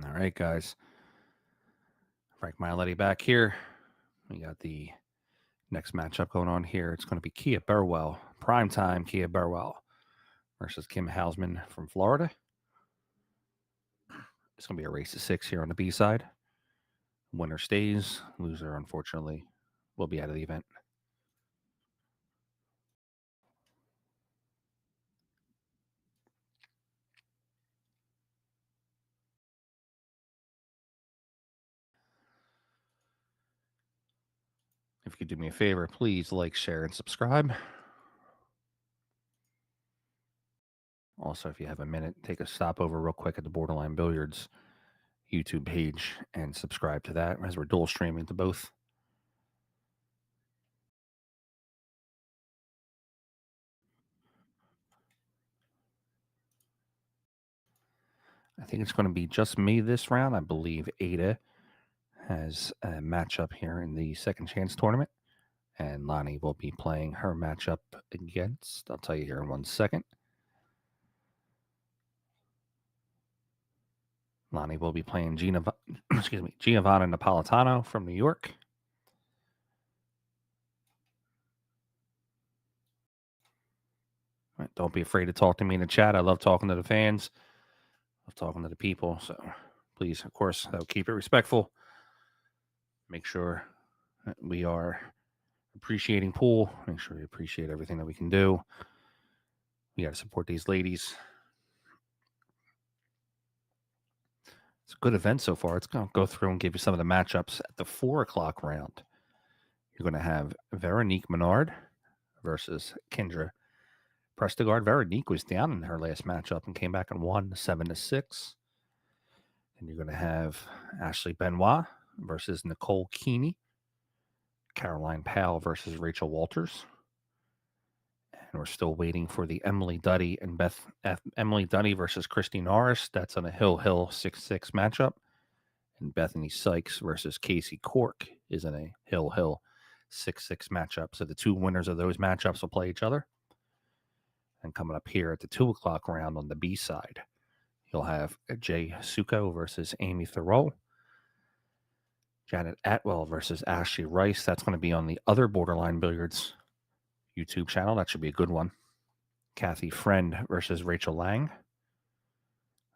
All right, guys. Frank Miletti back here. We got the next matchup going on here. It's going to be Kia Burwell, primetime Kia Burwell versus Kim Housman from Florida. It's going to be a race to 6 here on the B side. Winner stays. Loser, unfortunately, will be out of the event. If you could do me a favor, please like, share, and subscribe. Also, if you have a minute, take a stop over real quick at the Borderline Billiards YouTube page and subscribe to that as we're dual streaming to both. I think it's going to be just me this round. I believe Ada has a matchup here in the second chance tournament, and Lonnie will be playing her matchup against. I'll tell you here in 1 second. Lonnie will be playing Giovanna Napolitano from New York. Right, don't be afraid to talk to me in the chat. I love talking to the fans. I love talking to the people. So please, of course, keep it respectful. Make sure that we are appreciating pool. Make sure we appreciate everything that we can do. We got to support these ladies. It's a good event so far. It's going to go through and give you some of the matchups at the 4 o'clock round. You're going to have Veronique Menard versus Kendra Prestigard. Veronique was down in her last matchup and came back and won 7-6. And you're going to have Ashley Benoit versus Nicole Keeney. Caroline Powell versus Rachel Walters. And we're still waiting for the Emily Duddy and Emily Duddy versus Christy Norris. That's on a Hill 6-6 matchup. And Bethany Sykes versus Casey Cork is in a Hill 6-6 matchup. So the two winners of those matchups will play each other. And coming up here at the 2 o'clock round on the B side, you'll have Jay Suko versus Amy Thoreau. Janet Atwell versus Ashley Rice. That's going to be on the other Borderline Billiards YouTube channel. That should be a good one. Kathy Friend versus Rachel Lang.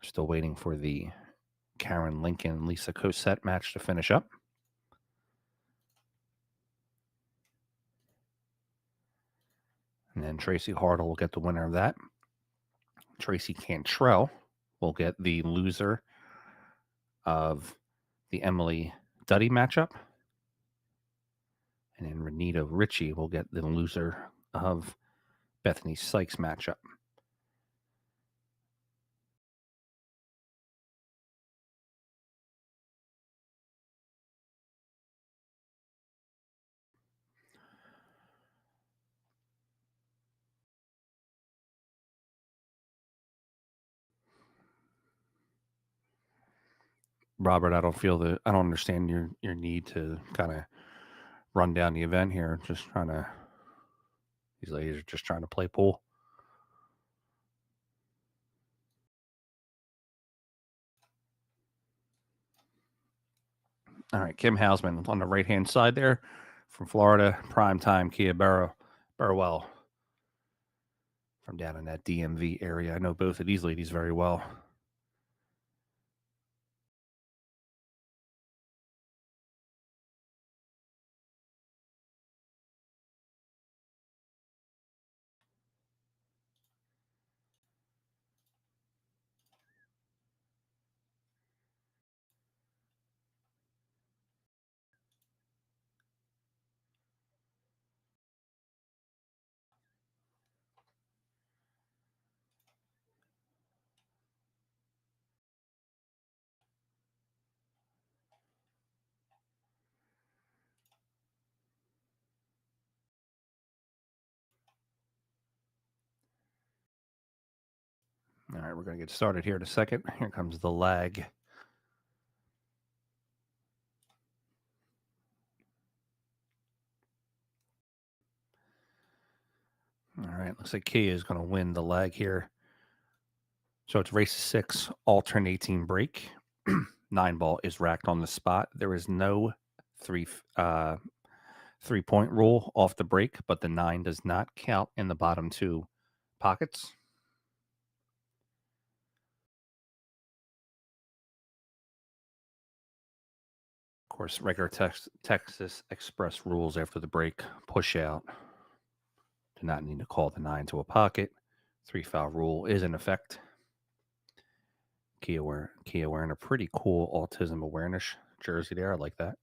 Still waiting for the Karen Lincoln Lisa Cosette match to finish up. And then Tracy Hartle will get the winner of that. Tracy Cantrell will get the loser of the Emily Duddy matchup. And then Renita Ritchie will get the loser of Bethany Sykes matchup. Robert, I don't understand your need to kind of run down the event here. These ladies are just trying to play pool. All right, Kim Housman on the right-hand side there from Florida, primetime Kia Burwell from down in that DMV area. I know both of these ladies very well. All right, we're going to get started here in a second. Here comes the lag. All right, looks like Kia is going to win the lag here. So it's race 6, alternating break. 9 ball is racked on the spot. There is no three 3-point rule off the break, but the 9 does not count in the bottom 2 pockets. Of course, regular Texas Express rules after the break: push out. Do not need to call the 9 to a pocket. 3-foul rule is in effect. Kia wearing a pretty cool autism awareness jersey there. I like that.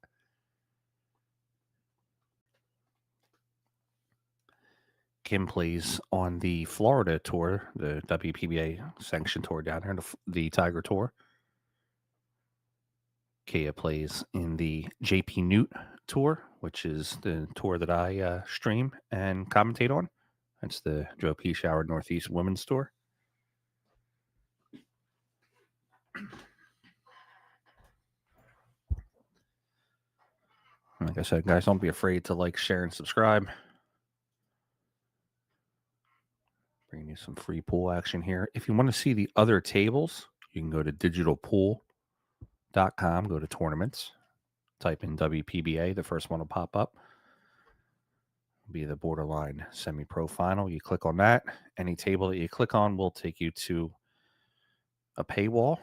Kim plays on the Florida tour, the WPBA sanctioned tour down here, the Tiger Tour. Kia plays in the JP Newt Tour, which is the tour that I stream and commentate on. That's the Joe P. Shower Northeast Women's Tour. Like I said, guys, don't be afraid to like, share, and subscribe. Bringing you some free pool action here. If you want to see the other tables, you can go to digitalpool.com, go to tournaments, type in WPBA. The first one will pop up. It'll be the borderline semi-pro final. You click on that. Any table that you click on will take you to a paywall.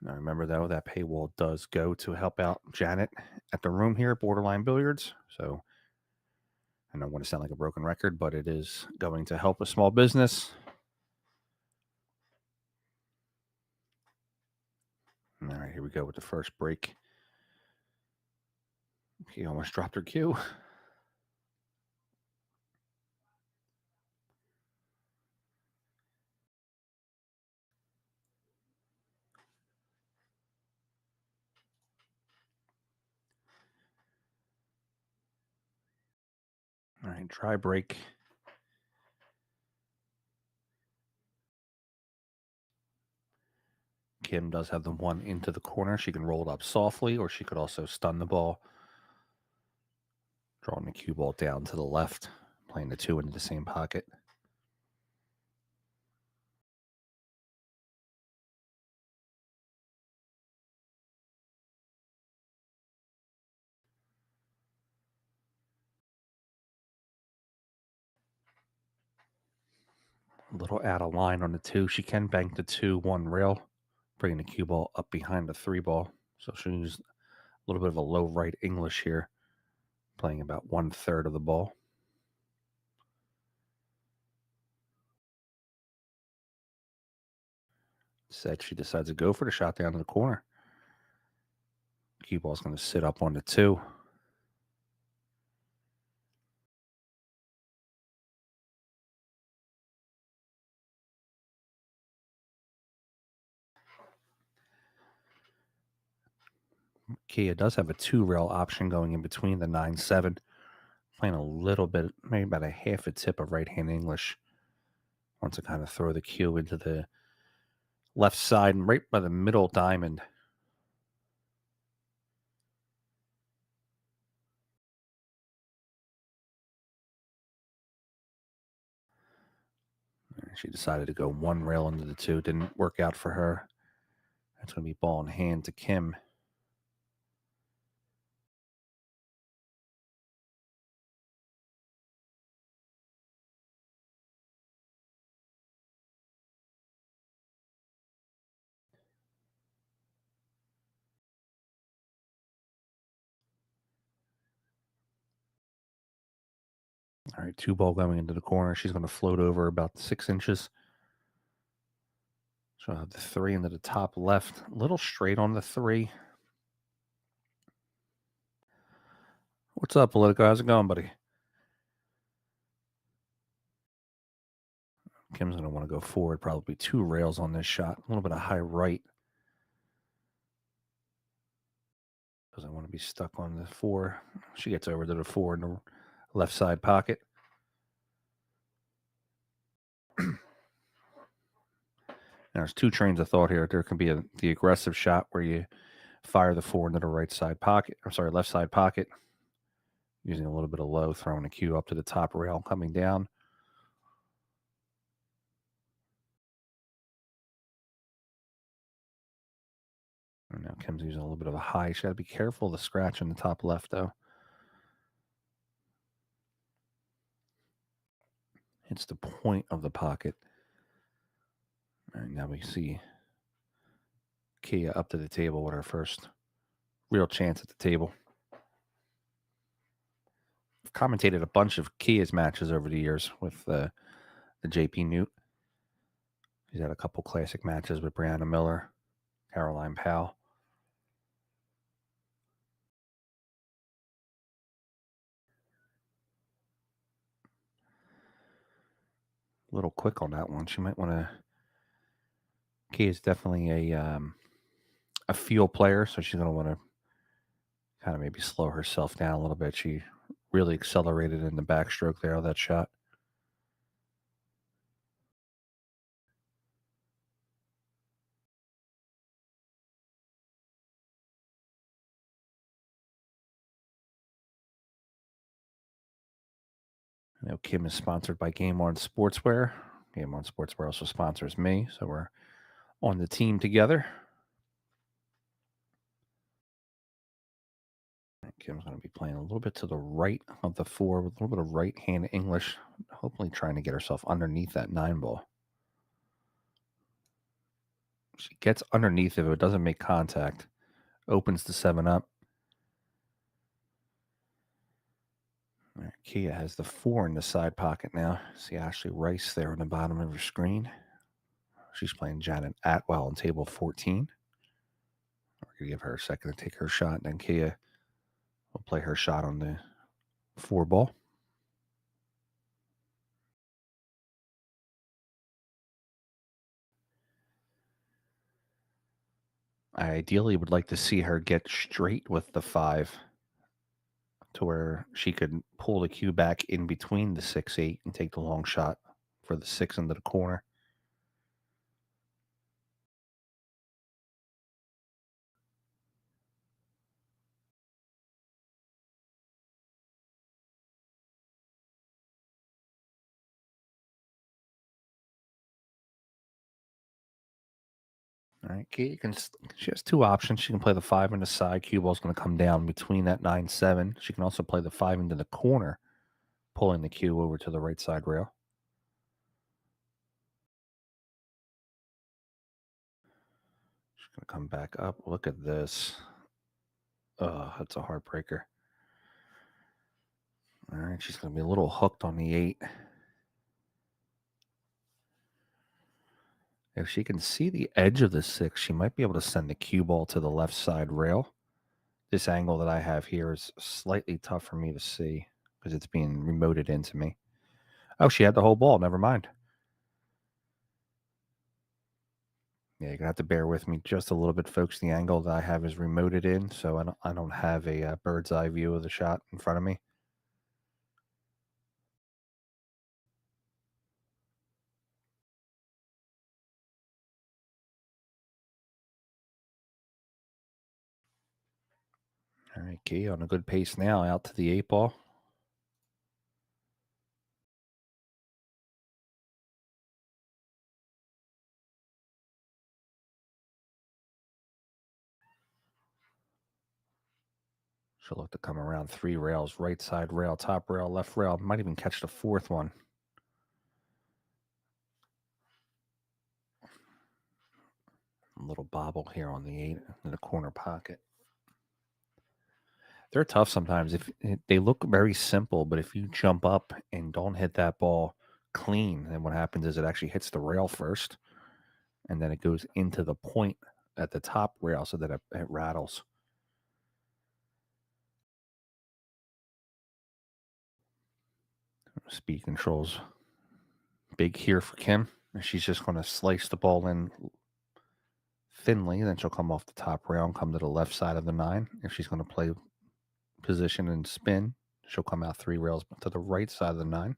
Now remember, though, that paywall does go to help out Janet at the room here at Borderline Billiards. So I don't want to sound like a broken record, but it is going to help a small business. All right, here we go with the first break. He almost dropped her cue. All right, try break. Kim does have the 1 into the corner. She can roll it up softly, or she could also stun the ball, drawing the cue ball down to the left, playing the 2 into the same pocket. A little out of line on the 2. She can bank the 2-1 rail, bringing the cue ball up behind the 3 ball. So she'll use a little bit of a low right English here, playing about 1/3 of the ball. Said she decides to go for the shot down to the corner. Cue ball's going to sit up on the 2. Kia does have a 2 rail option going in between the 9-7, playing a little bit, maybe about a half a tip of right hand English. Wants to kind of throw the cue into the left side and right by the middle diamond. She decided to go 1 rail into the 2. Didn't work out for her. That's going to be ball in hand to Kim. All right, 2 ball going into the corner. She's going to float over about 6 inches. So I'll have the 3 into the top left. A little straight on the 3. What's up, Politico? How's it going, buddy? Kim's going to want to go forward, probably 2 rails on this shot. A little bit of high right, because I want to be stuck on the 4. She gets over to the 4 in the left side pocket. There's 2 trains of thought here. There can be the aggressive shot where you fire the 4 into the right side pocket. I'm sorry, left side pocket, using a little bit of low, throwing the cue up to the top rail, coming down. And now Kim's using a little bit of a high. She got to be careful of the scratch in the top left, though. Hits the point of the pocket. All right, now we see Kia up to the table with her first real chance at the table. I've commentated a bunch of Kia's matches over the years with the JP Newt. He's had a couple classic matches with Brianna Miller, Caroline Powell. A little quick on that one. She might want to. Kia is definitely a field player, so she's going to want to kind of maybe slow herself down a little bit. She really accelerated in the backstroke there on that shot. You know, Kim is sponsored by Game On Sportswear. Game On Sportswear also sponsors me, so we're on the team together. Kim's going to be playing a little bit to the right of the 4 with a little bit of right hand English, hopefully trying to get herself underneath that 9 ball. She gets underneath if it doesn't make contact, opens the 7 up. All right, Kia has the 4 in the side pocket now. See Ashley Rice there on the bottom of her screen. She's playing Janet Atwell on table 14. We're going to give her a second to take her shot, and then Kia will play her shot on the 4 ball. I ideally would like to see her get straight with the 5 to where she could pull the cue back in between the 6-8 and take the long shot for the 6 into the corner. All right, Kate she has 2 options. She can play the 5 in the side. Cue ball's going to come down between that 9-7. She can also play the 5 into the corner, pulling the cue over to the right side rail. She's going to come back up. Look at this. Oh, that's a heartbreaker. All right, she's going to be a little hooked on the 8. If she can see the edge of the 6, she might be able to send the cue ball to the left side rail. This angle that I have here is slightly tough for me to see because it's being remoted into me. Oh, she had the whole ball. Never mind. Yeah, you're gonna have to bear with me just a little bit, folks. The angle that I have is remoted in, so I don't have a bird's eye view of the shot in front of me. All right, Key on a good pace now, out to the 8 ball. She'll look to come around 3 rails, right side rail, top rail, left rail. Might even catch the 4th one. A little bobble here on the 8 in the corner pocket. They're tough sometimes. If they look very simple, but if you jump up and don't hit that ball clean, then what happens is it actually hits the rail first, and then it goes into the point at the top rail, so that it rattles. Speed controls big here for Kim. She's just going to slice the ball in thinly, then she'll come off the top rail and come to the left side of the 9. If she's going to play position and spin, she'll come out 3 rails to the right side of the 9.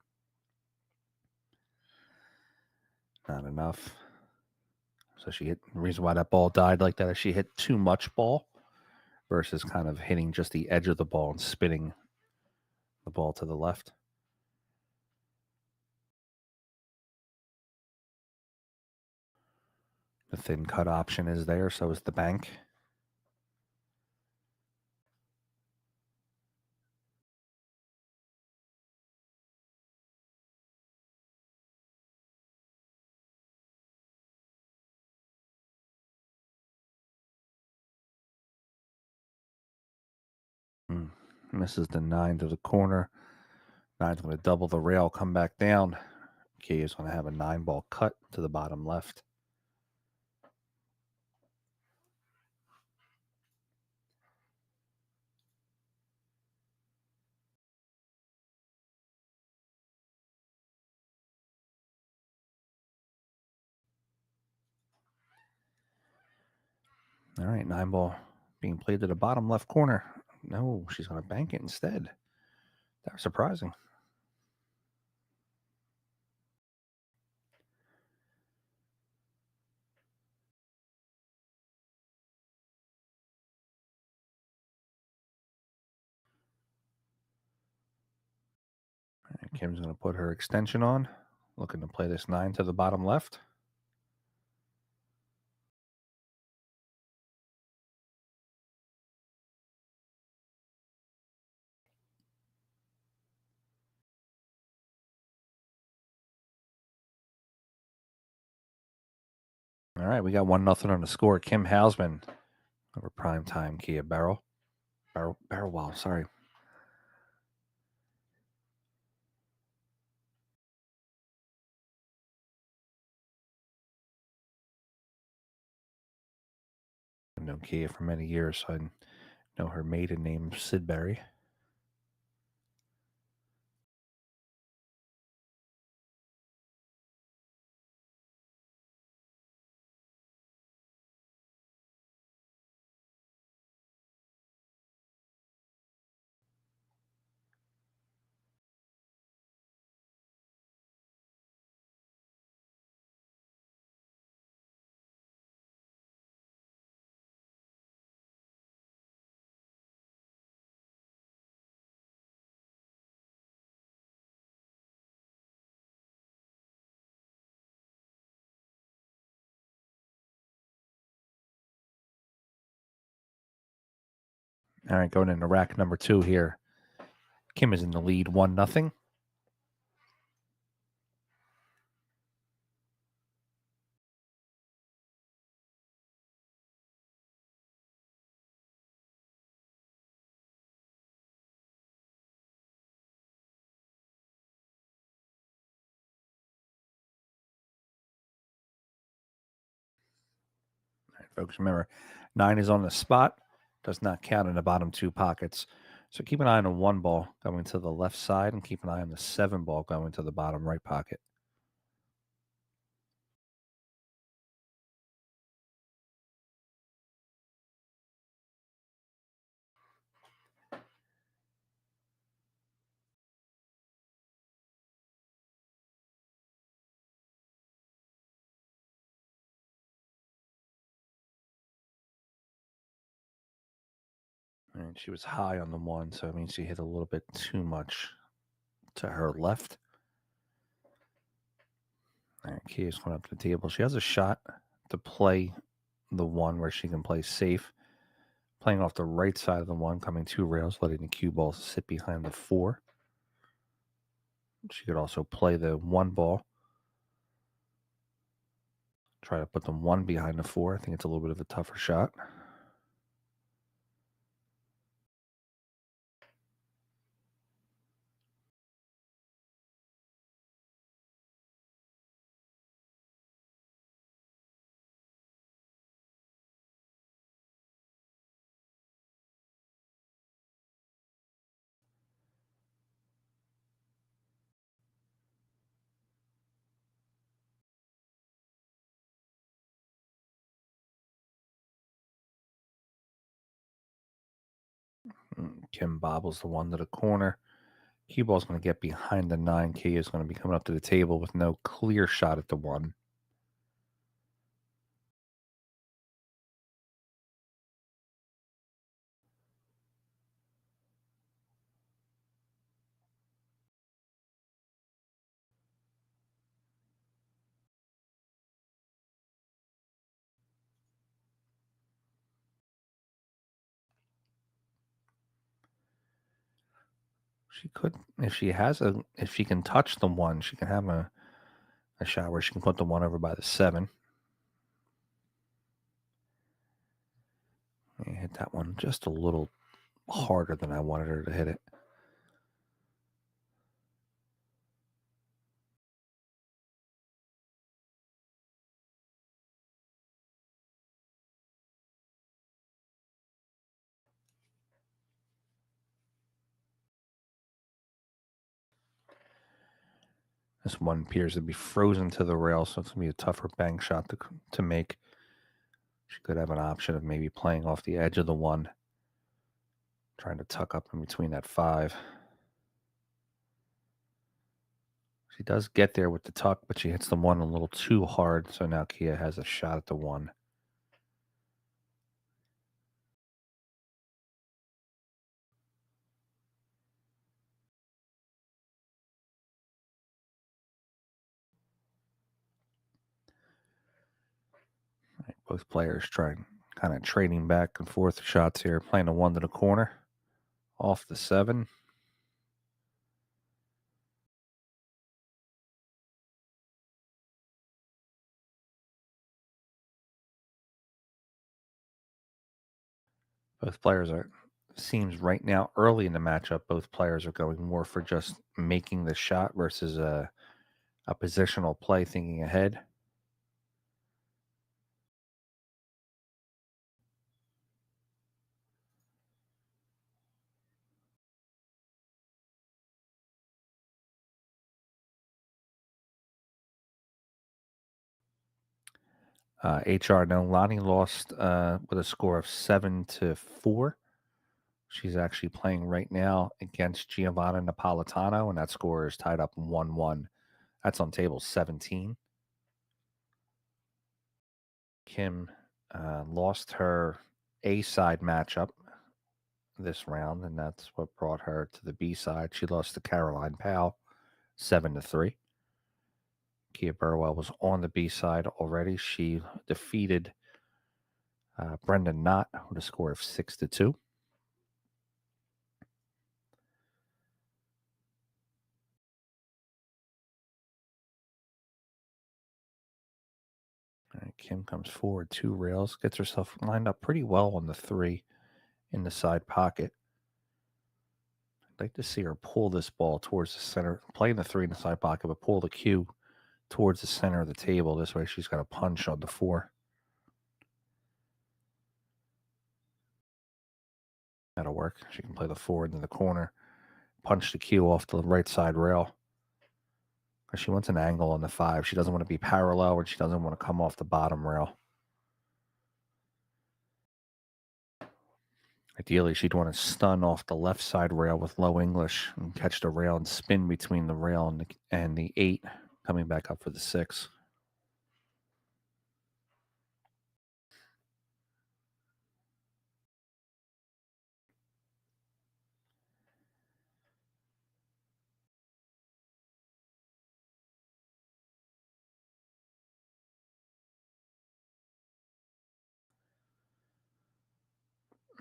Not enough. So she hit. The reason why that ball died like that is she hit too much ball versus kind of hitting just the edge of the ball and spinning the ball to the left. The thin cut option is there, so is the bank. Misses the 9 to the corner. 9's going to double the rail, come back down. Key is going to have a 9-ball cut to the bottom left. All right, 9-ball being played to the bottom left corner. No, she's going to bank it instead. That was surprising. Right, Kim's going to put her extension on, looking to play this 9 to the bottom left. All right, we got 1-0 on the score. Kim Housman over primetime Kia Burwell, sorry. I've known Kia for many years, so I know her maiden name, Sidbury. All right, going into rack number 2 here. Kim is in the lead, 1-0. All right, folks, remember, 9 is on the spot. Does not count in the bottom 2 pockets. So keep an eye on the 1 ball going to the left side and keep an eye on the 7 ball going to the bottom right pocket. And she was high on the 1, so it means she hit a little bit too much to her left. All right, Kia's going up to the table. She has a shot to play the 1 where she can play safe. Playing off the right side of the 1, coming 2 rails, letting the cue ball sit behind the 4. She could also play the 1 ball. Try to put the 1 behind the 4. I think it's a little bit of a tougher shot. Kim bobbles the 1 to the corner. Cue ball's going to get behind the 9. Kia is going to be coming up to the table with no clear shot at the 1. She could, if she can touch the 1, she can have a shot where she can put the 1 over by the 7. Hit that one just a little harder than I wanted her to hit it. This one appears to be frozen to the rail, so it's going to be a tougher bank shot to make. She could have an option of maybe playing off the edge of the one, trying to tuck up in between that 5. She does get there with the tuck, but she hits the 1 a little too hard, so now Kia has a shot at the 1. Right, both players trying kind of trading back and forth shots here, playing the 1 to the corner, off the 7. Both players are, seems right now, early in the matchup, both players are going more for just making the shot versus a positional play, thinking ahead. HR Nolani lost with a score of 7-4. She's actually playing right now against Giovanna Napolitano, and that score is tied up 1-1. That's on table 17. Kim lost her A side matchup this round, and that's what brought her to the B side. She lost to Caroline Powell 7-3. Kia Burwell was on the B side already. She defeated Brendan Knott with a score of 6-2. All right, Kim comes forward 2 rails, gets herself lined up pretty well on the 3 in the side pocket. I'd like to see her pull this ball towards the center, play the 3 in the side pocket, but pull the cue towards the center of the table. This way she's got a punch on the 4. That'll work. She can play the 4 into the corner, punch the cue off the right side rail. Because she wants an angle on the 5. She doesn't want to be parallel, and she doesn't want to come off the bottom rail. Ideally, she'd want to stun off the left side rail with low English and catch the rail and spin between the rail and the 8, coming back up for the 6.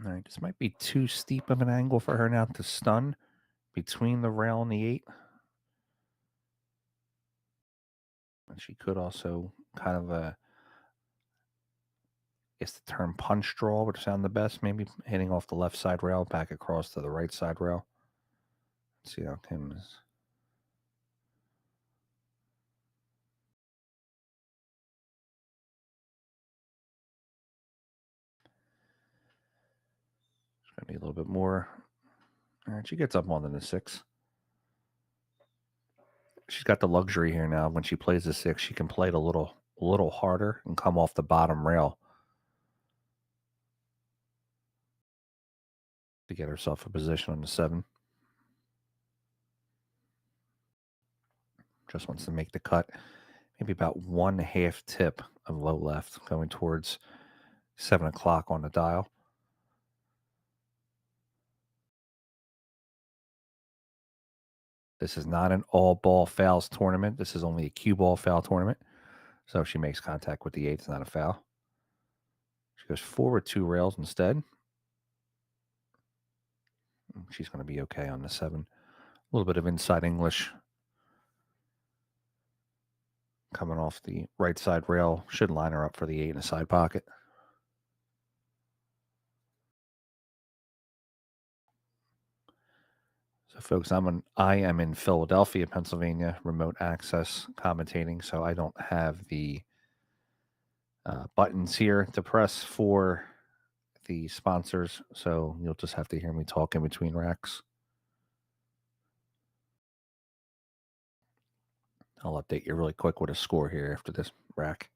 All right, this might be too steep of an angle for her now to stun between the rail and the 8. And she could also kind of, I guess the term punch draw would sound the best, maybe hitting off the left side rail back across to the right side rail. Let's see how Kim is. It's going to be a little bit more. All right, she gets up more than the 6. She's got the luxury here now. When she plays the 6, she can play it a little harder and come off the bottom rail to get herself a position on the 7. Just wants to make the cut. Maybe about 1/2 tip of low left going towards 7 o'clock on the dial. This is not an all ball fouls tournament. This is only a cue ball foul tournament. So if she makes contact with the 8, it's not a foul. She goes forward 2 rails instead. She's going to be okay on the 7. A little bit of inside English coming off the right side rail. Should line her up for the 8 in the side pocket. Folks, I am in Philadelphia, Pennsylvania, remote access commentating, so I don't have the buttons here to press for the sponsors, so you'll just have to hear me talk in between racks. I'll update you really quick with a score here after this rack.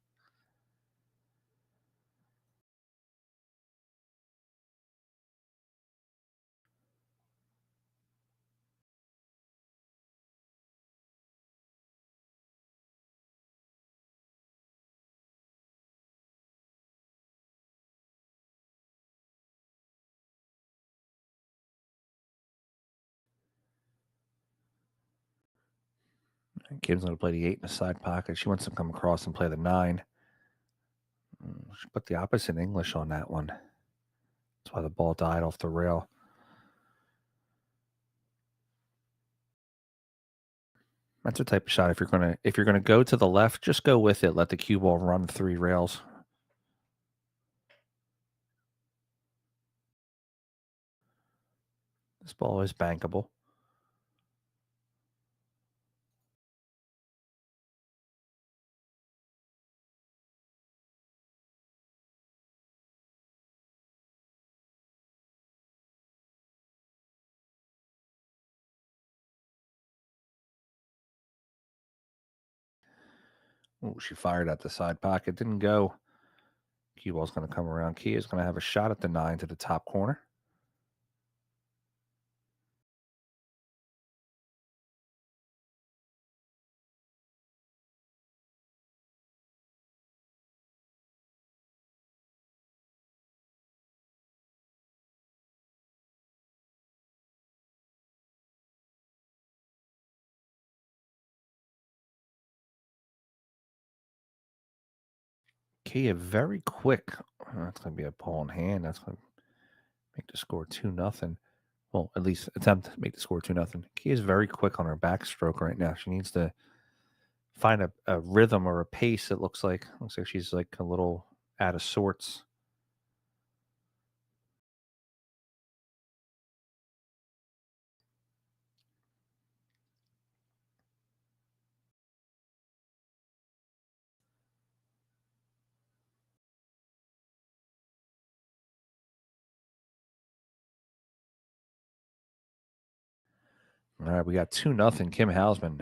Kim's going to play the 8 in the side pocket. She wants to come across and play the 9. She put the opposite English on that one. That's why the ball died off the rail. That's a type of shot. If you're gonna go to the left, just go with it. Let the cue ball run 3 rails. This ball is bankable. Ooh, she fired at the side pocket. Didn't go. Cue ball's going to come around. Kia's going to have a shot at the 9 to the top corner. Kia very quick. That's going to be a ball in hand. That's going to make the score 2-0. Well, at least attempt to make the score 2-0. Kia's very quick on her backstroke right now. She needs to find a rhythm or a pace. It looks like she's like a little out of sorts. All right, we got 2-0 Kim Housman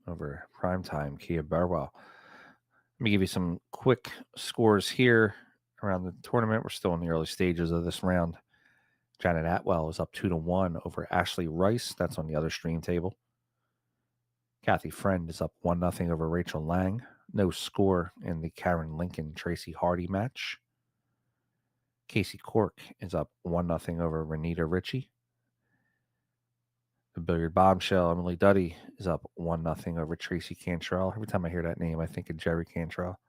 over primetime Kia Burwell. Let me give you some quick scores here around the tournament. We're still in the early stages of this round. Janet Atwell is up 2-1 over Ashley Rice. That's on the other stream table. Kathy Friend is up 1-0 over Rachel Lang. No score in the Karen Lincoln Tracy Hardy match. Casey Cork is up 1-0 over Renita Ritchie. The Billiard Bombshell, Emily Duddy, is up 1-0 over Tracy Cantrell. Every time I hear that name, I think of Jerry Cantrell.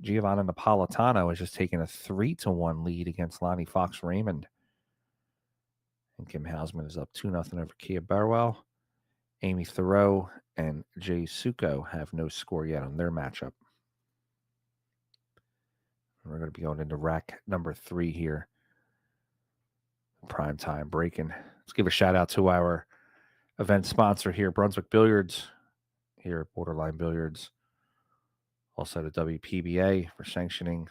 Giovanna Napolitano has just taken a 3-1 lead against Lonnie Fox Raymond. And Kim Housman is up 2-0 over Kia Burwell. Amy Thoreau and Jay Suko have no score yet on their matchup. We're going to be going into rack number 3 here. Prime time breaking. Let's give a shout out to our event sponsor here, Brunswick Billiards, here at Borderline Billiards. Also to WPBA for sanctioning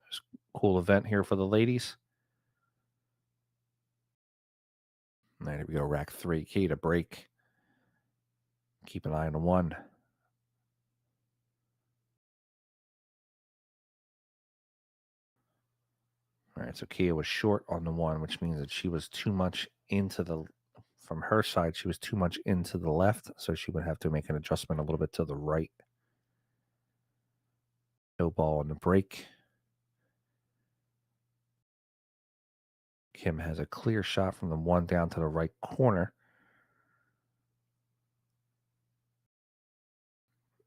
this cool event here for the ladies. And there we go, rack 3, key to break. Keep an eye on the 1. All right, so Kia was short on the 1, which means that she was too much from her side, she was too much into the left, so she would have to make an adjustment a little bit to the right. No ball on the break. Kim has a clear shot from the 1 down to the right corner.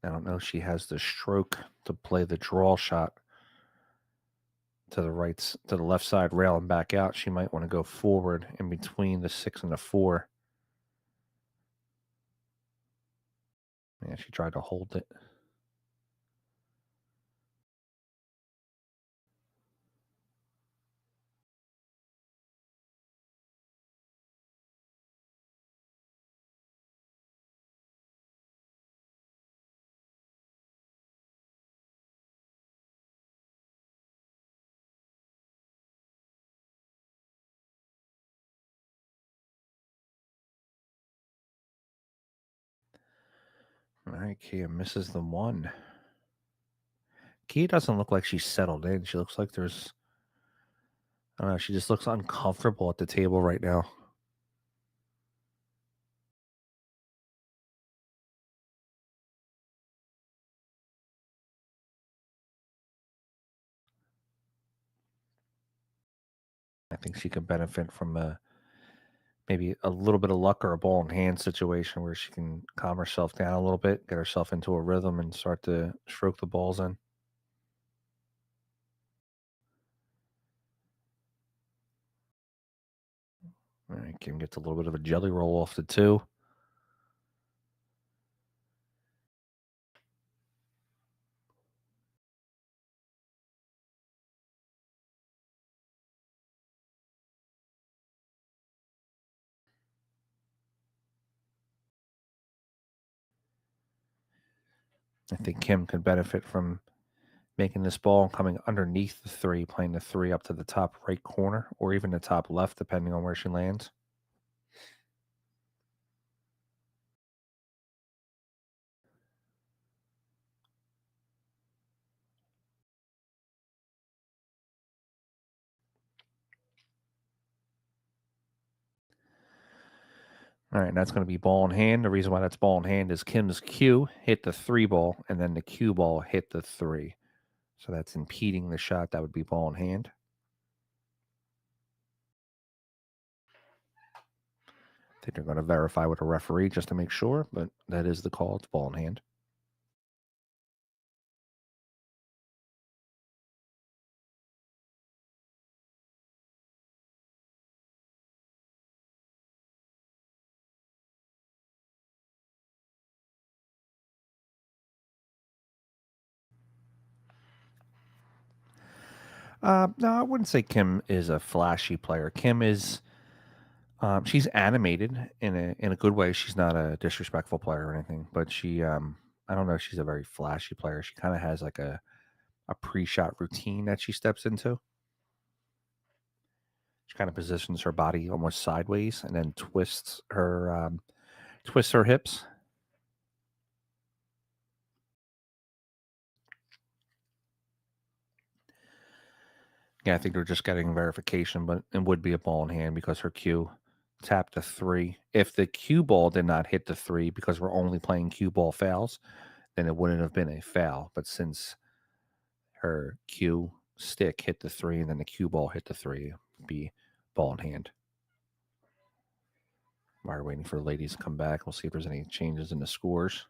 I don't know if she has the stroke to play the draw shot to the left side rail and back out. She might want to go forward in between the 6 and the 4. Yeah, she tried to hold it. All right, Kia misses the one. Kia doesn't look like she's settled in. She looks like I don't know, she just looks uncomfortable at the table right now. I think she could benefit from maybe a little bit of luck or a ball in hand situation where she can calm herself down a little bit, get herself into a rhythm, and start to stroke the balls in. All right, Kim gets a little bit of a jelly roll off the two. I think Kim could benefit from making this ball coming underneath the three, playing the three up to the top right corner or even the top left, depending on where she lands. All right, and that's going to be ball in hand. The reason why that's ball in hand is Kim's cue hit the three ball, and then the cue ball hit the three. So that's impeding the shot. That would be ball in hand. I think they're going to verify with a referee just to make sure, but that is the call. It's ball in hand. No, I wouldn't say Kim is a flashy player. Kim is she's animated in a good way. She's not a disrespectful player or anything, but I don't know if she's a very flashy player. She kind of has like a pre-shot routine that she steps into. She kind of positions her body almost sideways and then twists her hips. Yeah, I think they're just getting verification, but it would be a ball in hand because her cue tapped a three. If the cue ball did not hit the three because we're only playing cue ball fouls, then it wouldn't have been a foul. But since her cue stick hit the three and then the cue ball hit the three, it'd be ball in hand. While we're waiting for the ladies to come back, we'll see if there's any changes in the scores.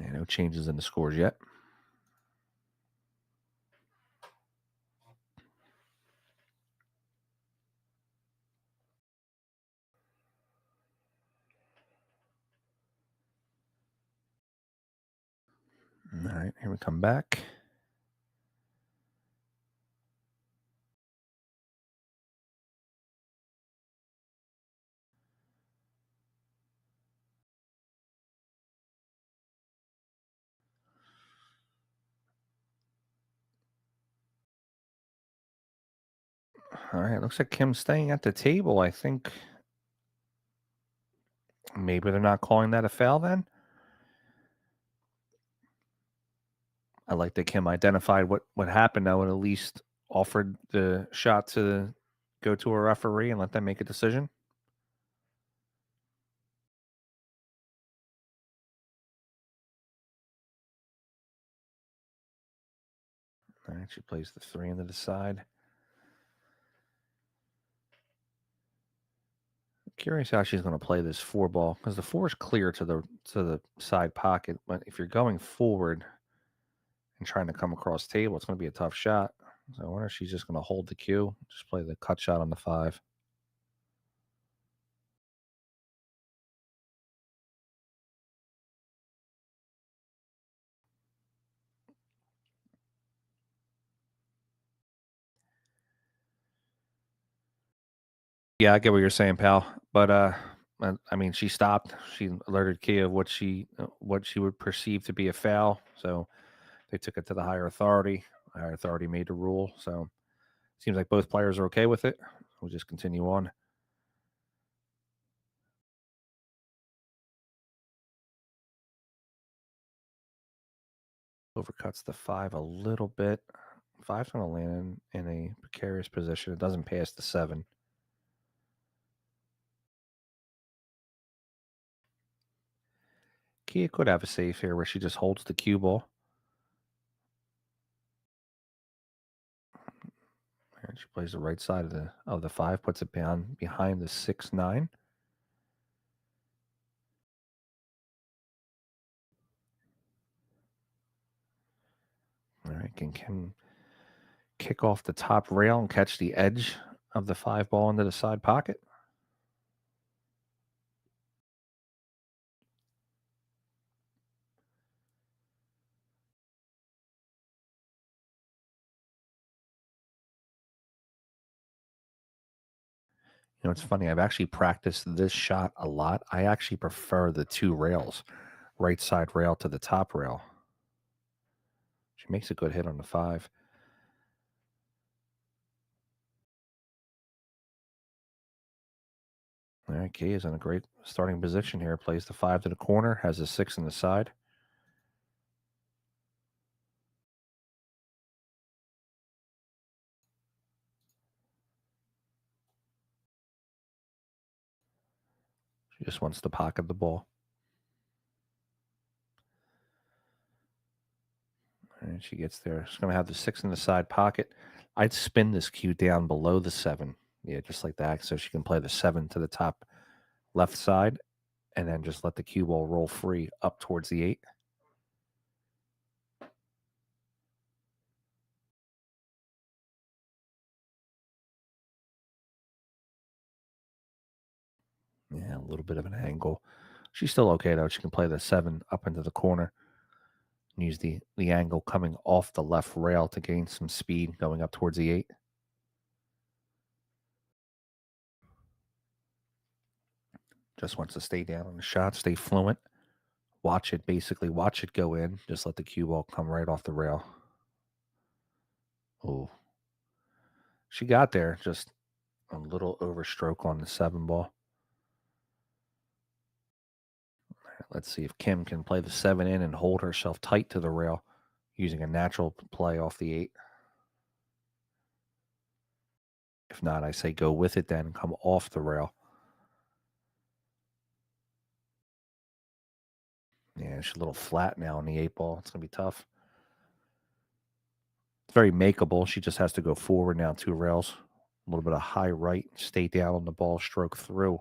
Yeah, no changes in the scores yet. All right, here we come back. All right, looks like Kim's staying at the table. I think maybe they're not calling that a foul then. I like that Kim identified what happened though and at least offered the shot to go to a referee and let them make a decision. All right, she plays the three into the side. Curious how she's going to play this four ball because the four is clear to the side pocket, but if you're going forward and trying to come across table, it's going to be a tough shot. So I wonder if she's just going to hold the cue, just play the cut shot on the five. Yeah, I get what you're saying, pal. But I mean, she stopped. She alerted Kia of what she would perceive to be a foul. So they took it to the higher authority. Higher authority made the rule. So seems like both players are okay with it. We'll just continue on. Overcuts the 5 a little bit. 5's going to land in a precarious position. It doesn't pass the 7. Kia could have a safe here where she just holds the cue ball. And she plays the right side of the 5, puts it down behind the 6-9. All right, can kick off the top rail and catch the edge of the 5 ball into the side pocket. You know, it's funny. I've actually practiced this shot a lot. I actually prefer the 2 rails, right side rail to the top rail. She makes a good hit on the 5. All right, Kay is in a great starting position here. Plays the 5 to the corner, has a 6 in the side. She just wants to pocket the ball. And she gets there. She's going to have the 6 in the side pocket. I'd spin this cue down below the 7. Yeah, just like that. So she can play the 7 to the top left side and then just let the cue ball roll free up towards the 8. Yeah, a little bit of an angle. She's still okay, though. She can play the 7 up into the corner and use the angle coming off the left rail to gain some speed going up towards the 8. Just wants to stay down on the shot, stay fluent. Watch it go in. Just let the cue ball come right off the rail. Oh, she got there. Just a little overstroke on the 7 ball. Let's see if Kim can play the 7 in and hold herself tight to the rail using a natural play off the 8. If not, I say go with it then, come off the rail. Yeah, she's a little flat now on the 8 ball. It's going to be tough. It's very makeable. She just has to go forward now 2 rails. A little bit of high right, stay down on the ball, stroke through.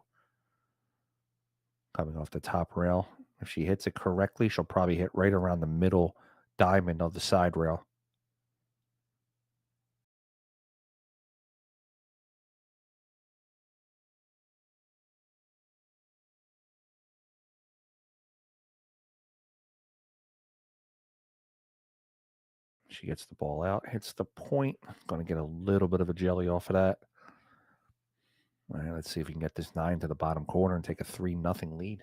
Coming off the top rail. If she hits it correctly, she'll probably hit right around the middle diamond of the side rail. She gets the ball out, hits the point. Going to get a little bit of a jelly off of that. All right, let's see if we can get this 9 to the bottom corner and take a 3-0 lead.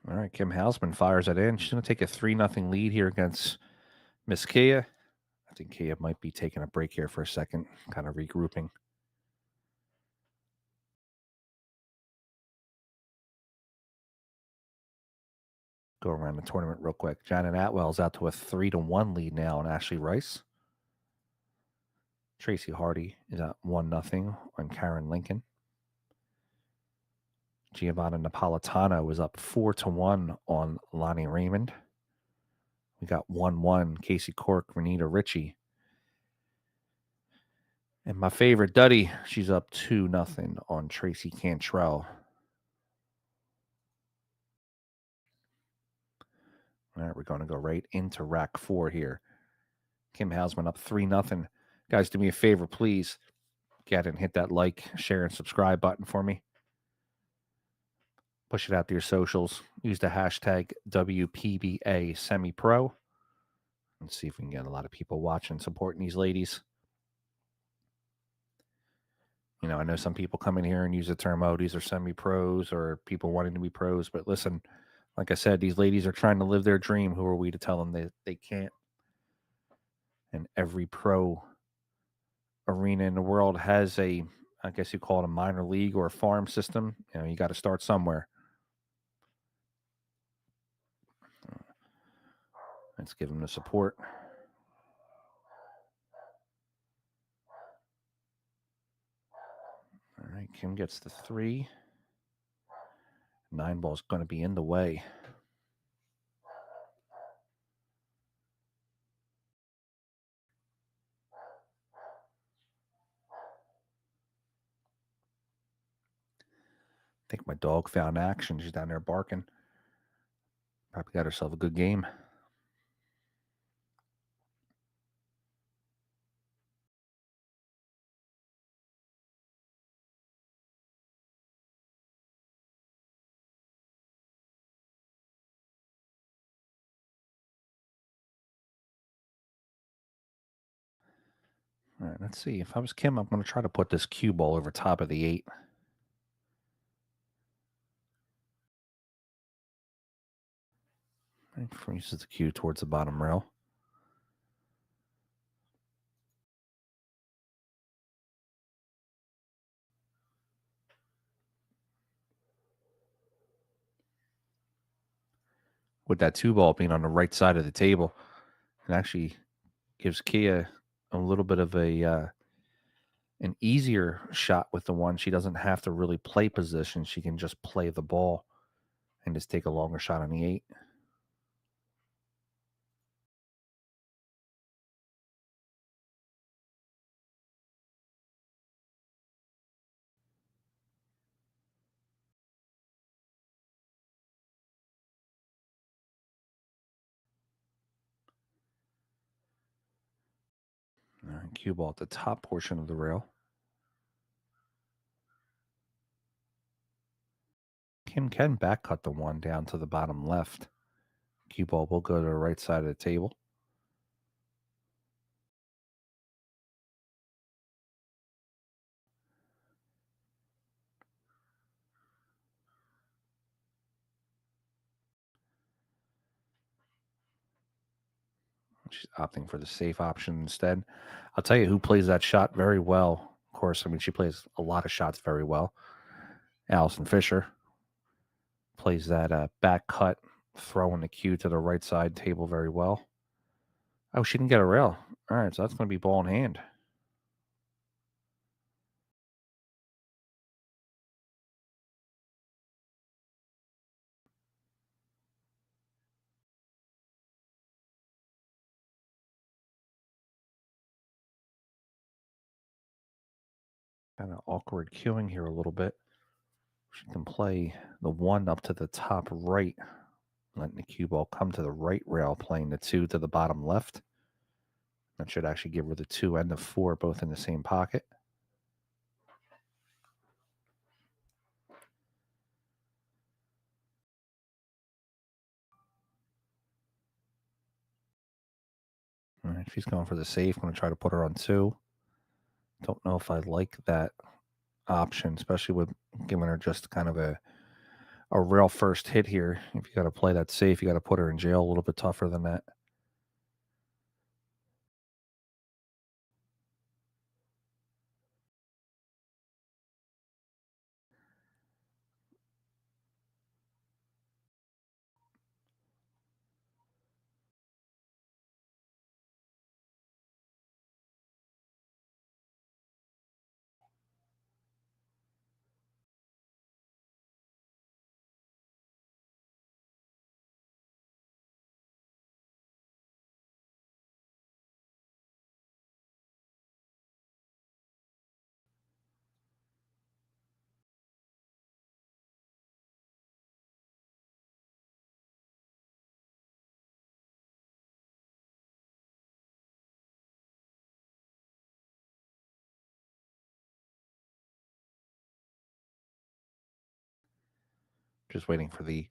All right, Kim Housman fires it in. She's going to take a 3-0 lead here against Miss Kia. I think Kia might be taking a break here for a second, kind of regrouping. Go around the tournament real quick. Janet Atwell's out to a 3-1 lead now on Ashley Rice. Tracy Hardy is at 1-0 on Karen Lincoln. Giovanna Napolitano is up 4-1 on Lonnie Raymond. We got 1-1 Casey Cork, Renita Ritchie. And my favorite Duddy, she's up 2-0 on Tracy Cantrell. All right, we're going to go right into rack 4 here. Kim Housman up 3-0. Guys, do me a favor, please. Get and hit that like, share, and subscribe button for me. Push it out to your socials. Use the hashtag WPBA Semi-Pro. Let's see if we can get a lot of people watching, supporting these ladies. You know, I know some people come in here and use the term, oh, these are semi-pros or people wanting to be pros. But listen, like I said, these ladies are trying to live their dream. Who are we to tell them that they can't? And every pro arena in the world has I guess you call it a minor league or a farm system. You got to start somewhere. Let's give him the support. All right, Kim gets the 3. 9 ball's going to be in the way. I think my dog found action. She's down there barking. Probably got herself a good game. All right, let's see. If I was Kim, I'm going to try to put this cue ball over top of the 8. Right, freezes the cue towards the bottom rail. With that 2 ball being on the right side of the table, it actually gives Kia a little bit of an easier shot with the 1. She doesn't have to really play position. She can just play the ball and just take a longer shot on the 8. All right, cue ball at the top portion of the rail. Kim can back cut the 1 down to the bottom left. Cue ball will go to the right side of the table. She's opting for the safe option instead. I'll tell you who plays that shot very well. Of course, I mean, she plays a lot of shots very well. Allison Fisher plays that back cut, throwing the cue to the right side table very well. Oh, she didn't get a rail. All right, so that's going to be ball in hand. Kind of awkward cueing here a little bit. She can play the 1 up to the top right, letting the cue ball come to the right rail, playing the 2 to the bottom left. That should actually give her the 2 and the 4 both in the same pocket. All right, she's going for the safe. I'm going to try to put her on 2. Don't know if I like that option, especially with giving her just kind of a rail first hit here. If you got to play that safe, you got to put her in jail a little bit tougher than that. Just waiting for the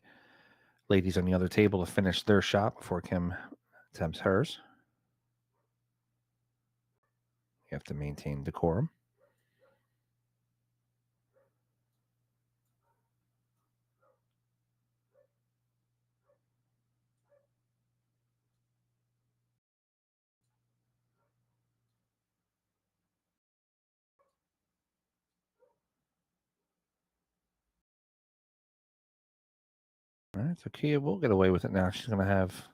ladies on the other table to finish their shot before Kim attempts hers. You have to maintain decorum. All right, so Kia will get away with it now. She's going to have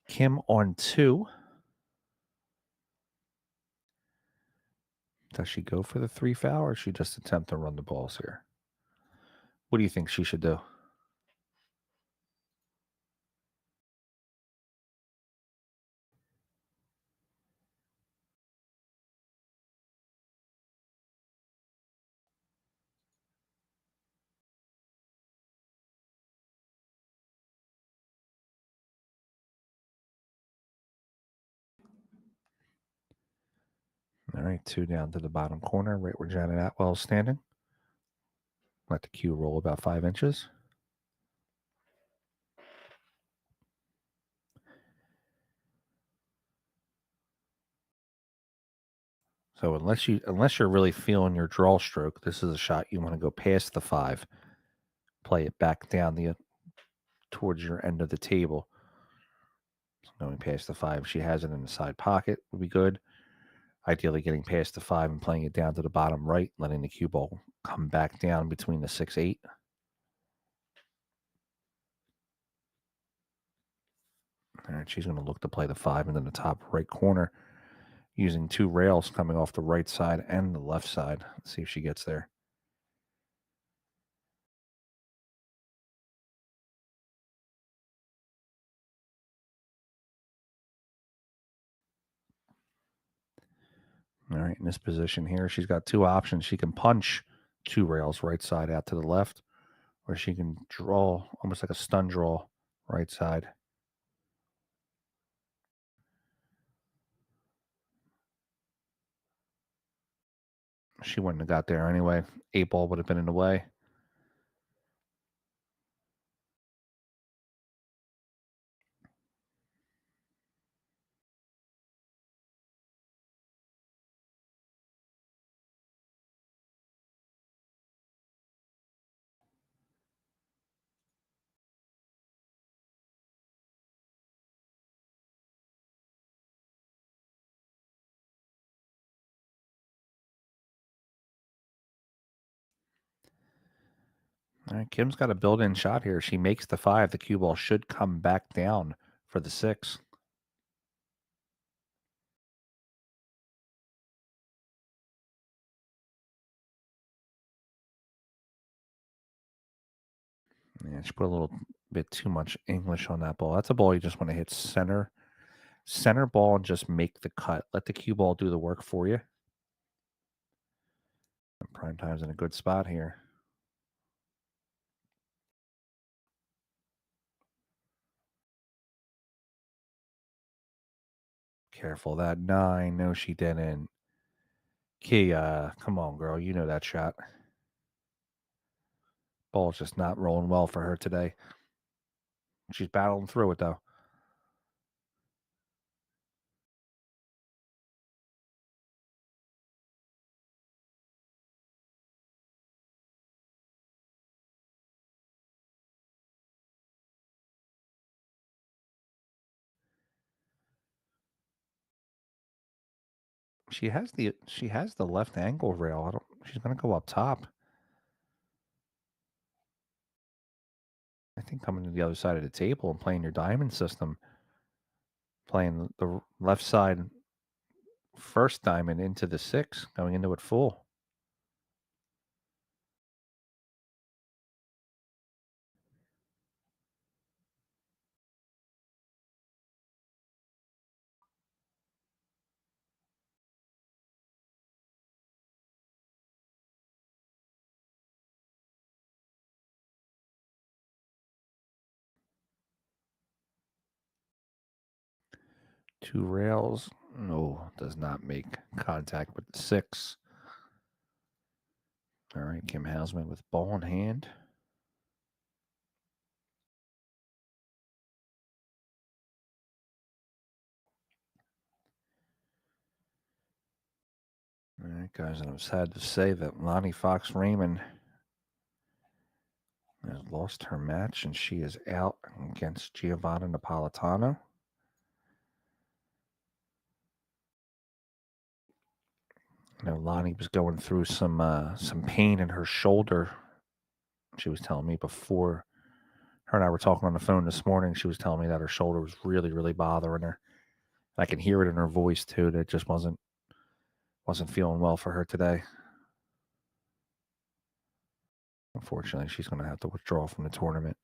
Kim on 2. Does she go for the 3 foul or she just attempt to run the balls here? What do you think she should do? All right, 2 down to the bottom corner, right where Janet Atwell's standing. Let the cue roll about 5 inches. So unless you're really feeling your draw stroke, this is a shot you want to go past the 5, play it back down towards your end of the table. Going past the 5, she has it in the side pocket would be good. Ideally, getting past the 5 and playing it down to the bottom right, letting the cue ball come back down between the 6-8. All right, she's going to look to play the 5 into the top right corner, using 2 rails coming off the right side and the left side. Let's see if she gets there. All right, in this position here, she's got 2 options. She can punch 2 rails right side out to the left, or she can draw almost like a stun draw right side. She wouldn't have got there anyway. 8 ball would have been in the way. All right, Kim's got a built-in shot here. She makes the 5. The cue ball should come back down for the 6. Yeah, she put a little bit too much English on that ball. That's a ball you just want to hit center ball and just make the cut. Let the cue ball do the work for you. And prime time's in a good spot here. Careful, that 9. No, she didn't. Kia, come on, girl. You know that shot. Ball's just not rolling well for her today. She's battling through it, though. She has the left ankle rail. She's gonna go up top. I think coming to the other side of the table and playing your diamond system, playing the left side first diamond into the 6, going into it full. Two rails. No, does not make contact with the 6. All right, Kim Housman with ball in hand. All right, guys, and I'm sad to say that Lonnie Fox Raymond has lost her match, and she is out against Giovanna Napolitano. You know, Lonnie was going through some pain in her shoulder. She was telling me before Her and I were talking on the phone this morning. She was telling me that her shoulder was really, really bothering her. I can hear it in her voice too. That it just wasn't feeling well for her today. Unfortunately, she's going to have to withdraw from the tournament.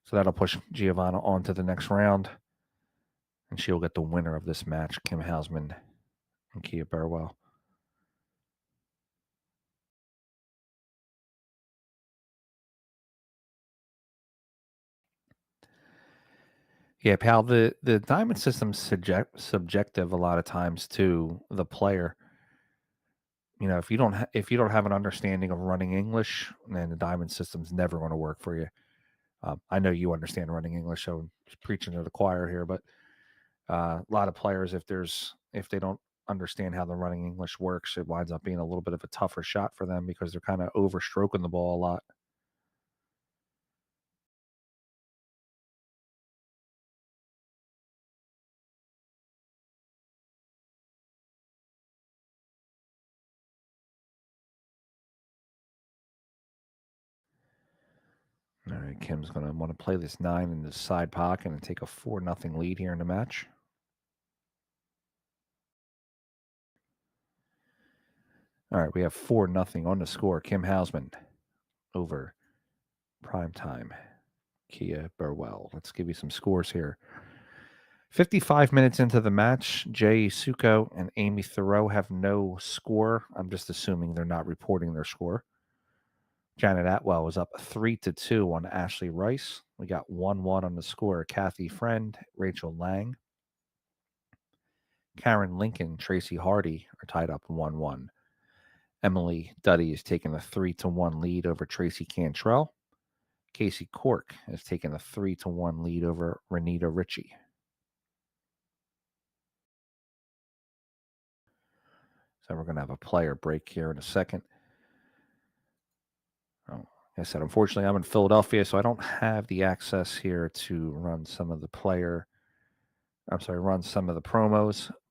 So that'll push Giovanna on to the next round. And she'll get the winner of this match, Kim Housman and Kia Burwell. Yeah, pal, the diamond system's subjective a lot of times to the player. You know, if you don't have an understanding of running English, then the diamond system's never going to work for you. I know you understand running English, so I'm just preaching to the choir here. But a lot of players, if they don't understand how the running English works, it winds up being a little bit of a tougher shot for them because they're kind of overstroking the ball a lot. All right, Kim's going to want to play this 9 in the side pocket and take a 4-0 lead here in the match. All right, we have 4-0 on the score. Kim Housman over primetime Kia Burwell. Let's give you some scores here. 55 minutes into the match, Jay Suko and Amy Thoreau have no score. I'm just assuming they're not reporting their score. Janet Atwell was up 3-2 on Ashley Rice. We got 1-1 on the score. Kathy Friend, Rachel Lang, Karen Lincoln, Tracy Hardy are tied up 1-1. Emily Duddy is taking a 3-1 lead over Tracy Cantrell. Casey Cork has taken a 3-1 lead over Renita Ritchie. So we're going to have a player break here in a second. Oh, like I said, unfortunately, I'm in Philadelphia, so I don't have the access here to run some of the promos,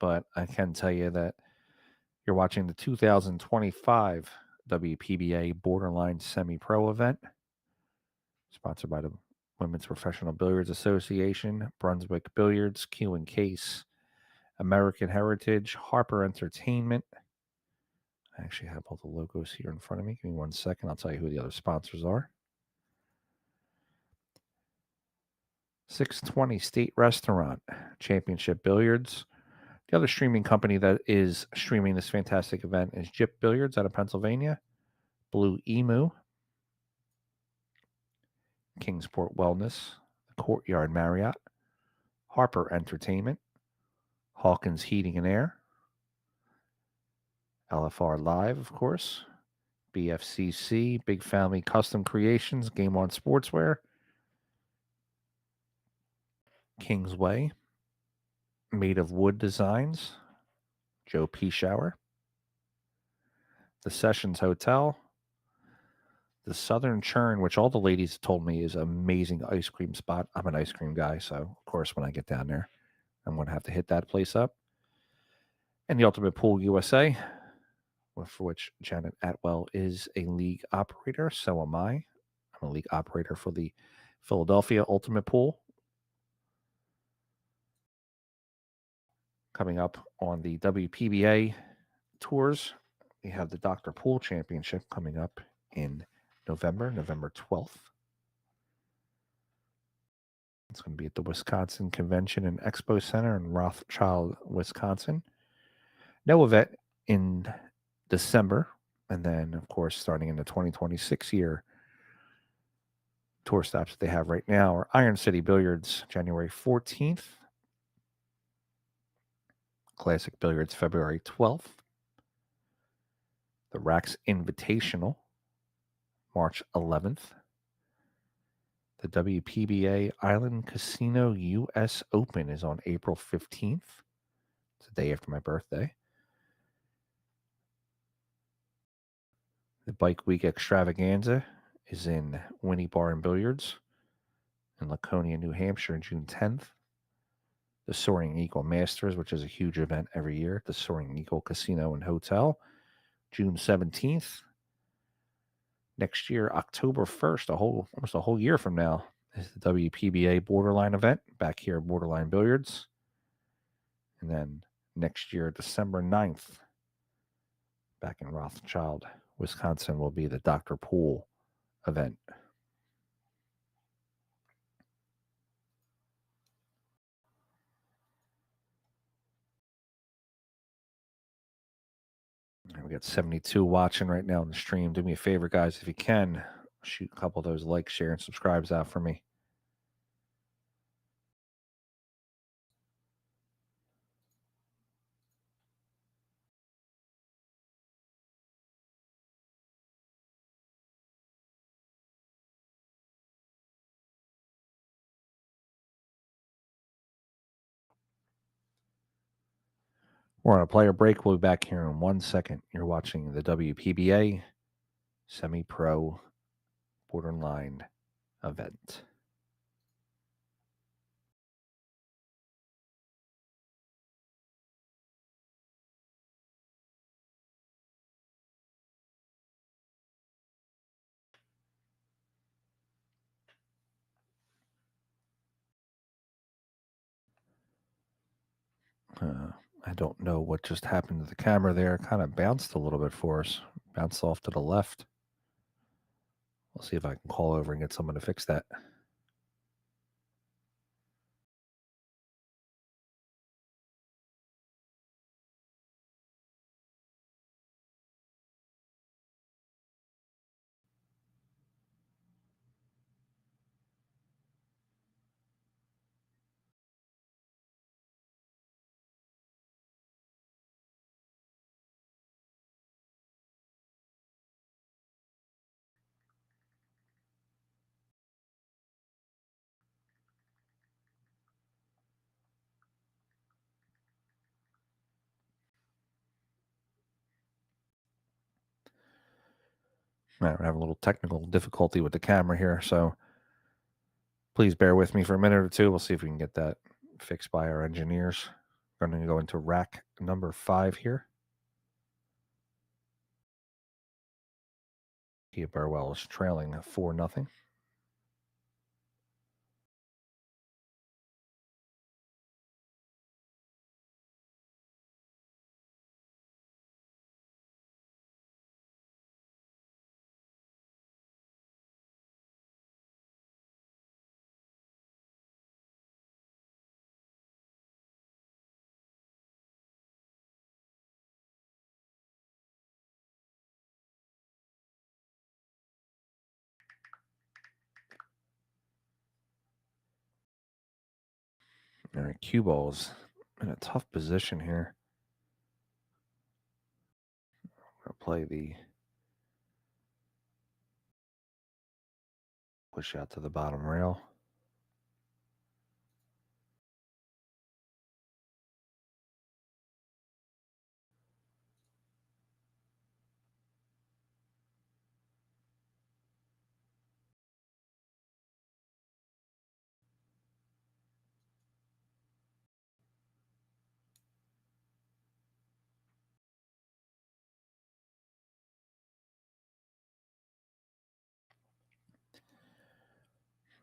but I can tell you that you're watching the 2025 WPBA Borderline Semi-Pro event, sponsored by the Women's Professional Billiards Association, Brunswick Billiards, Q and Case, American Heritage, Harper Entertainment. I actually have all the logos here in front of me. Give me 1 second. I'll tell you who the other sponsors are. 620 State Restaurant, Championship Billiards. The other streaming company that is streaming this fantastic event is Jip Billiards out of Pennsylvania, Blue Emu, Kingsport Wellness, the Courtyard Marriott, Harper Entertainment, Hawkins Heating and Air, LFR Live, of course, BFCC, Big Family Custom Creations, Game On Sportswear, Kingsway, Made of Wood Designs, Joe P. Shower, The Sessions Hotel, the Southern Churn, which all the ladies told me is an amazing ice cream spot. I'm an ice cream guy, so of course when I get down there, I'm going to have to hit that place up. And the Ultimate Pool USA, for which Janet Atwell is a league operator. So am I. I'm a league operator for the Philadelphia Ultimate Pool. Coming up on the WPBA tours, we have the Dr. Pool Championship coming up in November 12th. It's going to be at the Wisconsin Convention and Expo Center in Rothschild, Wisconsin. No event in December. And then, of course, starting in the 2026 year, tour stops that they have right now are Iron City Billiards, January 14th. Classic Billiards, February 12th. The Rax Invitational, March 11th. The WPBA Island Casino U.S. Open is on April 15th. It's the day after my birthday. The Bike Week Extravaganza is in Winnie Bar and Billiards in Laconia, New Hampshire, June 10th. The Soaring Eagle Masters, which is a huge event every year at the Soaring Eagle Casino and Hotel, June 17th. Next year, October 1st, almost a whole year from now, is the WPBA Borderline event back here at Borderline Billiards. And then next year, December 9th, back in Rothschild, Wisconsin, will be the Dr. Poole event. We got 72 watching right now on the stream. Do me a favor, guys, if you can, shoot a couple of those likes, share, and subscribes out for me. We're on a player break. We'll be back here in 1 second. You're watching the WPBA Semi-Pro Borderline event. I don't know what just happened to the camera there. Kind of bounced a little bit for us. Bounced off to the left. We'll see if I can call over and get someone to fix that. All right, we're having a little technical difficulty with the camera here, so please bear with me for a minute or two. We'll see if we can get that fixed by our engineers. We're going to go into rack number 5 here. Burwell is trailing 4-0. All right, cue ball's in a tough position here. I'm going to play the push out to the bottom rail.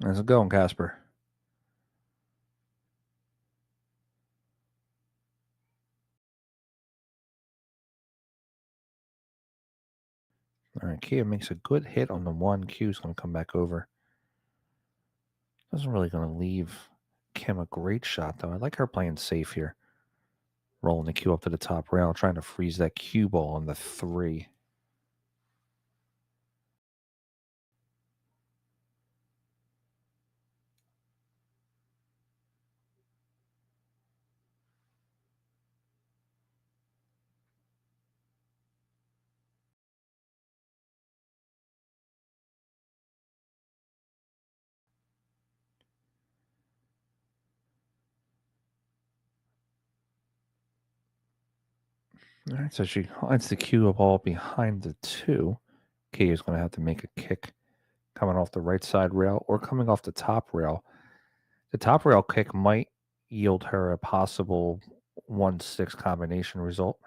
How's it going, Casper? All right, Kia makes a good hit on the 1. Q's going to come back over. Doesn't really going to leave Kim a great shot, though. I like her playing safe here. Rolling the cue up to the top rail, trying to freeze that cue ball on the 3. All right, so she hides the cue ball behind the 2. Kia is going to have to make a kick coming off the right side rail or coming off the top rail. The top rail kick might yield her a possible 1-6 combination result.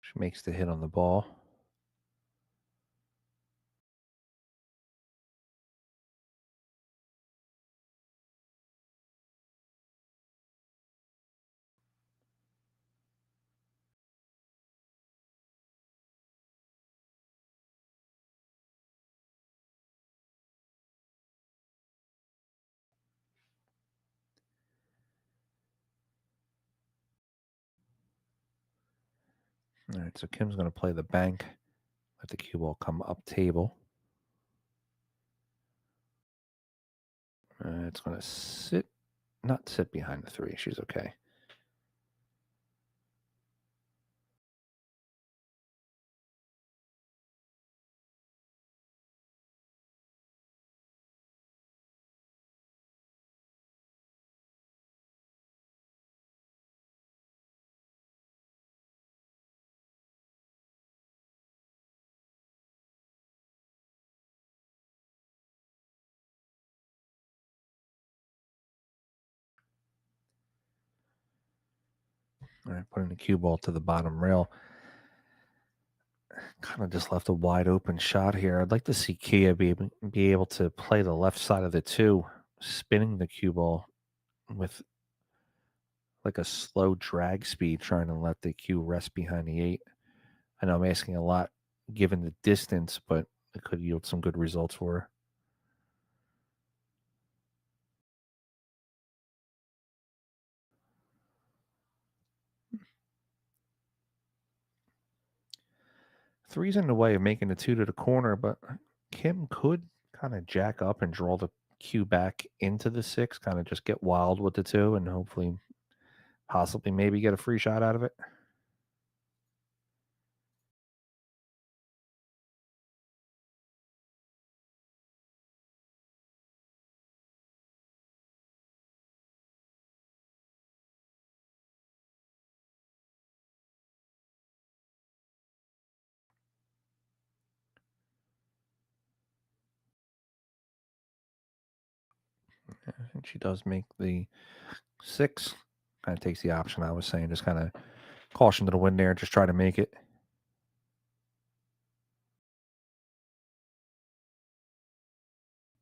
She makes the hit on the ball. All right, so Kim's going to play the bank. Let the cue ball come up table. It's going to not sit behind the 3. She's okay. All right, putting the cue ball to the bottom rail. Kind of just left a wide open shot here. I'd like to see Kia be able to play the left side of the 2, spinning the cue ball with like a slow drag speed, trying to let the cue rest behind the 8. I know I'm asking a lot given the distance, but it could yield some good results for her. Three's in the way of making the 2 to the corner, but Kim could kind of jack up and draw the cue back into the 6, kind of just get wild with the 2 and hopefully possibly maybe get a free shot out of it. And she does make the 6. Kind of takes the option I was saying, just kind of caution to the wind there, just try to make it.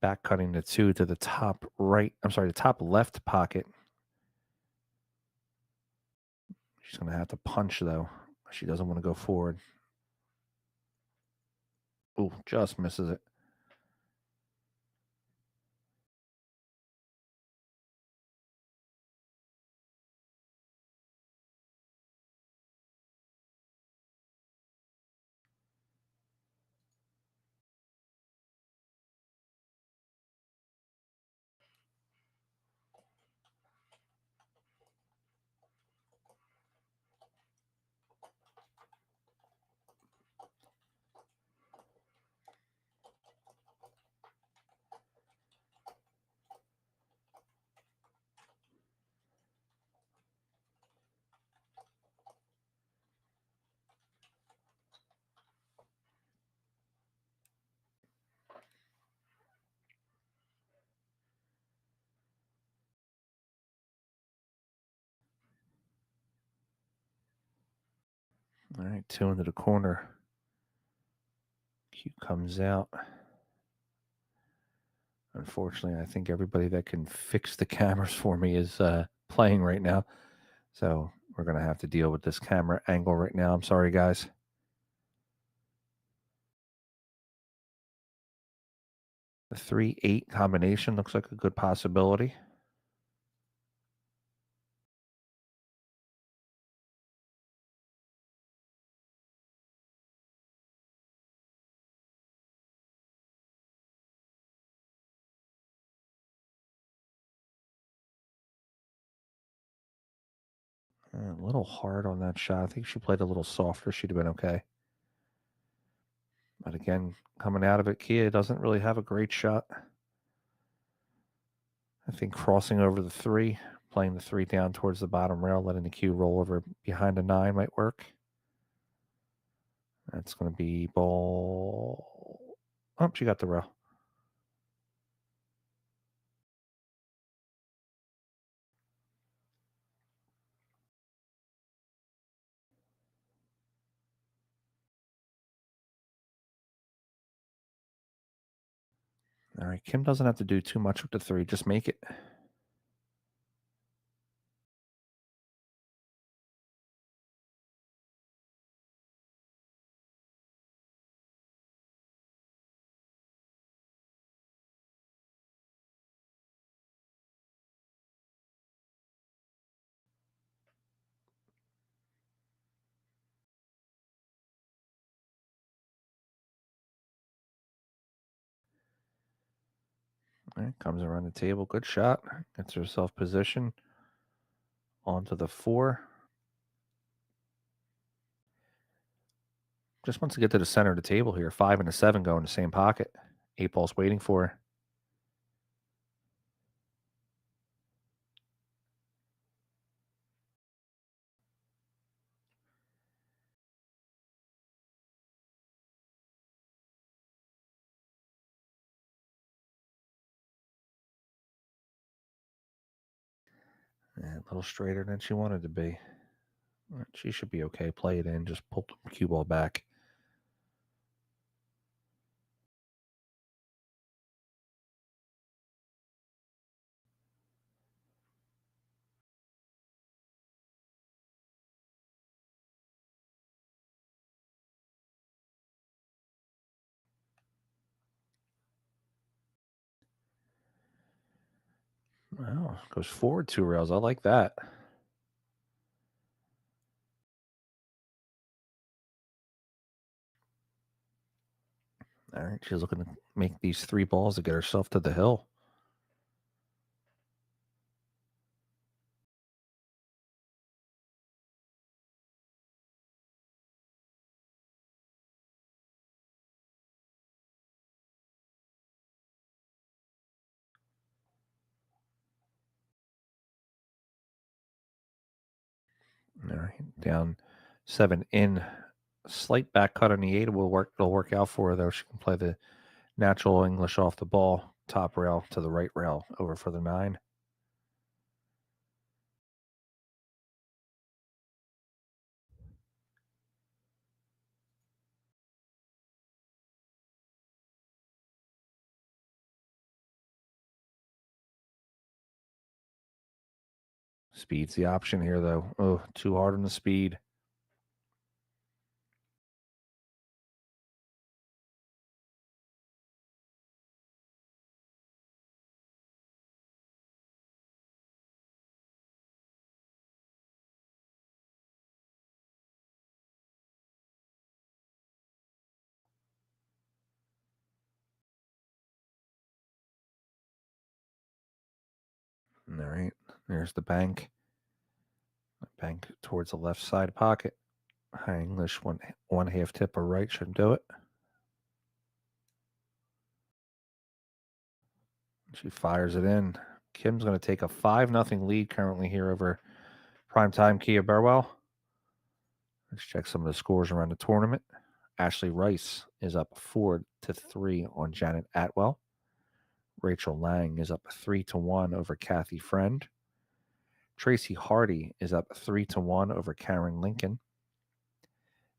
Back cutting the 2 to the top right. I'm sorry, the top left pocket. She's going to have to punch, though. She doesn't want to go forward. Ooh, just misses it. All right, 2 into the corner. Cue comes out. Unfortunately, I think everybody that can fix the cameras for me is playing right now. So we're going to have to deal with this camera angle right now. I'm sorry, guys. The 3-8 combination looks like a good possibility. A little hard on that shot. I think she played a little softer. She'd have been okay. But again, coming out of it, Kia doesn't really have a great shot. I think crossing over the 3, playing the 3 down towards the bottom rail, letting the cue roll over behind the 9 might work. That's going to be ball. Oh, she got the rail. All right, Kim doesn't have to do too much with the three. Just make it. All right, comes around the table. Good shot. Gets herself position onto the four. Just wants to get to the center of the table here. 5 and a 7 go in the same pocket. 8-ball's waiting for her. And a little straighter than she wanted to be. All right, she should be okay. Play it in. Just pull the cue ball back. Wow, goes forward 2 rails. I like that. All right, she's looking to make these 3 balls to get herself to the hill. All right, down 7 in. Slight back cut on the 8 will work. It'll work out for her though. She can play the natural English off the ball, top rail to the right rail, over for the 9. Speed's the option here though. Oh, too hard on the speed. All right, there's the bank. Bank towards the left side pocket. High English, one half tip or right should do it. She fires it in. Kim's going to take a 5-0 lead currently here over primetime Kia Burwell. Let's check some of the scores around the tournament. Ashley Rice is up 4-3 on Janet Atwell. Rachel Lang is up 3-1 over Kathy Friend. Tracy Hardy is up 3-1 over Karen Lincoln.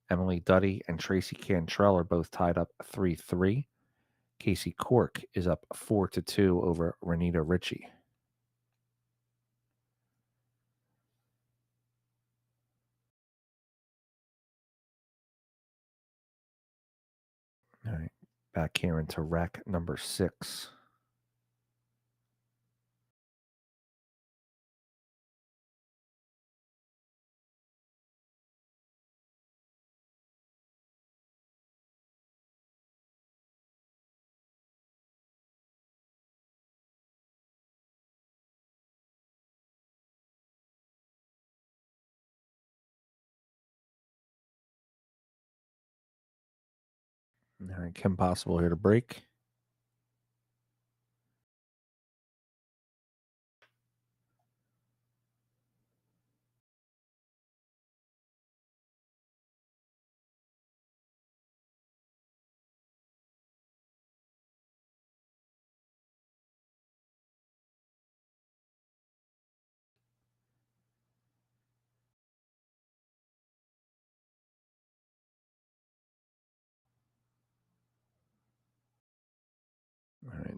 Emily Duddy and Tracy Cantrell are both tied up 3-3. Casey Cork is up 4-2 over Renita Ritchie. All right, back here into rack number 6. All right, Kim Possible here to break.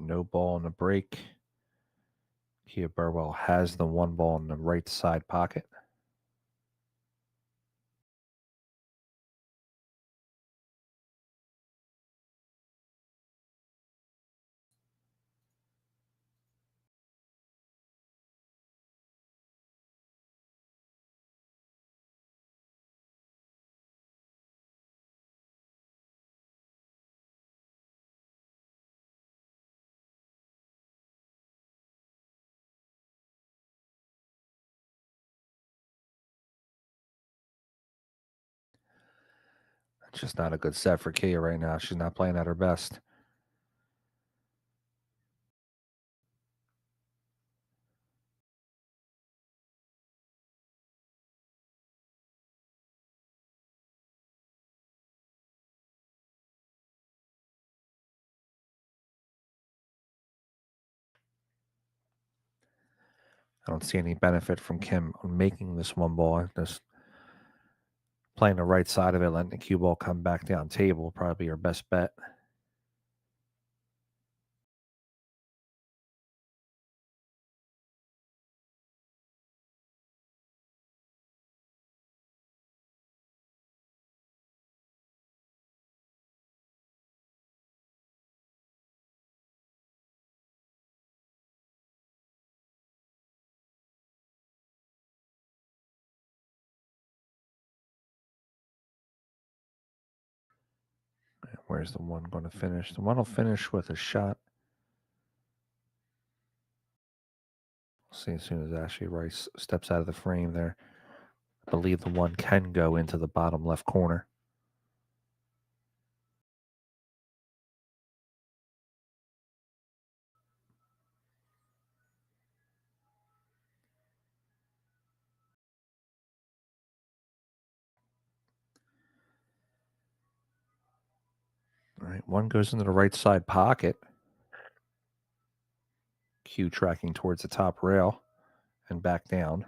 no ball in the break. Kia Burwell has the one ball in the right side pocket. It's just not a good set for Kia right now. She's not playing at her best. I don't see any benefit from Kim on making this one ball. Just playing the right side of it, letting the cue ball come back down table, probably your best bet. Where's the one going to finish? The one will finish with a shot. We'll see as soon as Ashley Rice steps out of the frame there. I believe the one can go into the bottom left corner. All right, one goes into the right side pocket. Cue tracking towards the top rail and back down.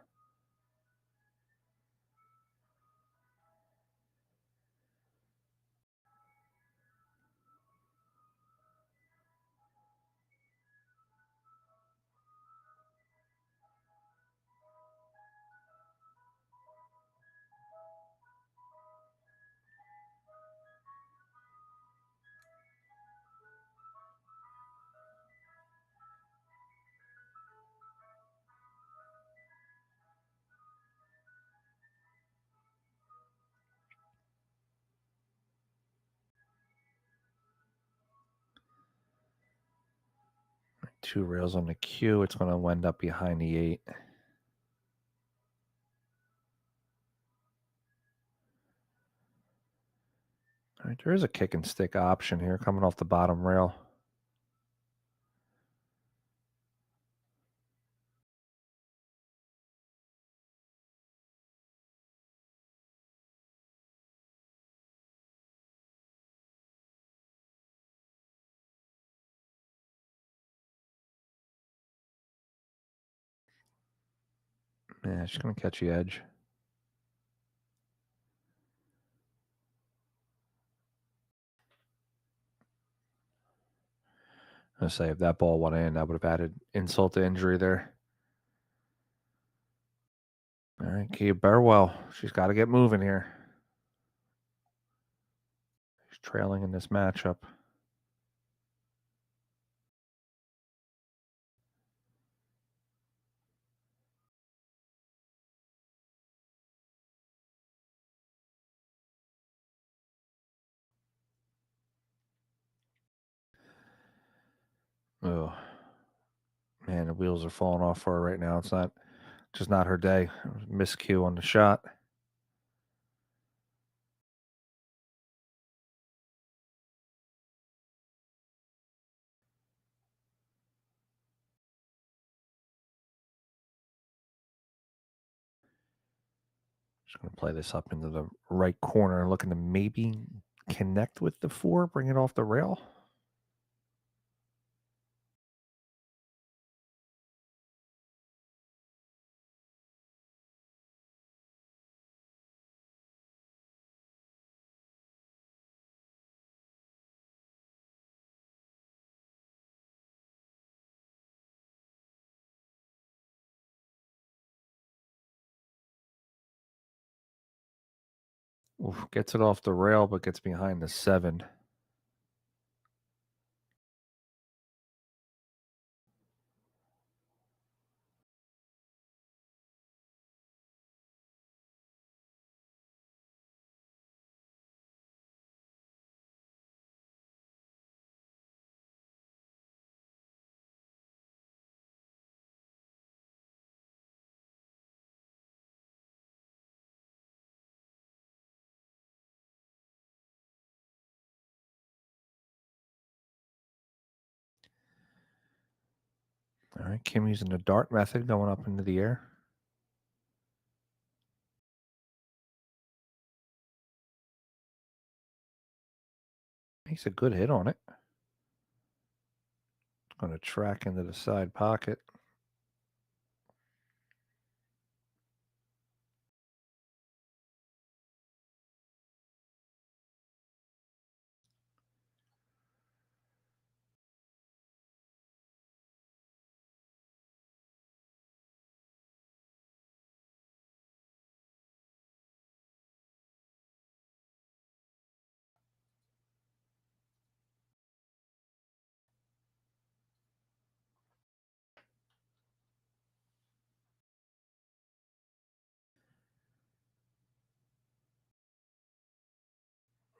Two rails on the cue. It's going to end up behind the 8. All right, there is a kick and stick option here coming off the bottom rail. Yeah, she's going to catch the edge. I'm going to say if that ball went in, that would have added insult to injury there. All right, Kia Burwell. She's got to get moving here. She's trailing in this matchup. Oh, man, the wheels are falling off for her right now. It's just not her day. Miscue on the shot. Just going to play this up into the right corner, looking to maybe connect with the 4, bring it off the rail. Oof, gets it off the rail, but gets behind the 7. All right, Kim using the dart method going up into the air. Makes a good hit on it. Going to track into the side pocket.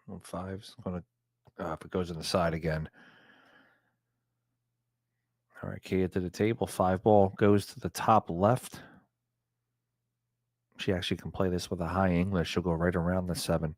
And 5's going to, if it goes in the side again. All right, Kia to the table. 5 ball goes to the top left. She actually can play this with a high English. She'll go right around the 7.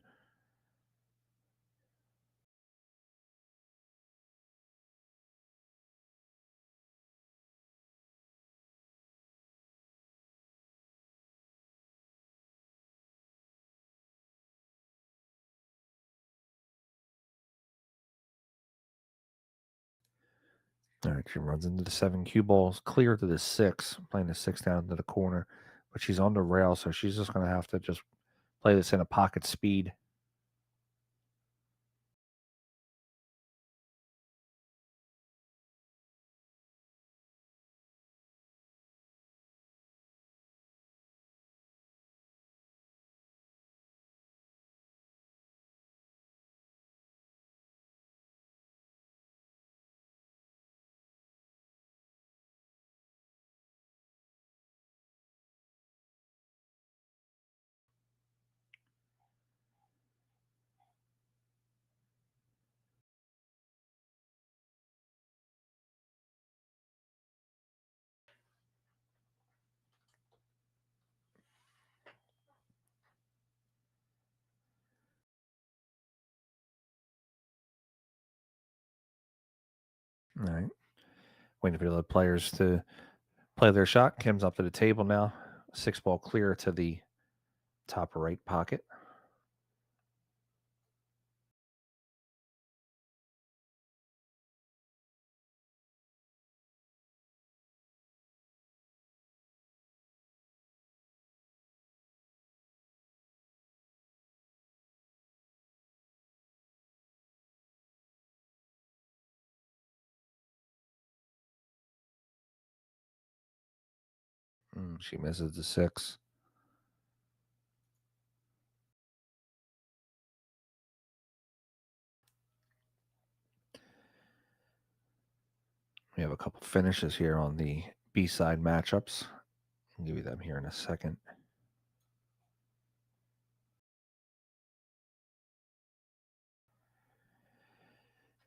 All right, she runs into the 7 cue balls, clear to the 6, playing the 6 down to the corner. But she's on the rail, so she's just going to have to just play this in a pocket speed. All right. Waiting for the other players to play their shot. Kim's up to the table now. 6 ball clear to the top right pocket. She misses the 6. We have a couple finishes here on the B-side matchups. I'll give you them here in a second.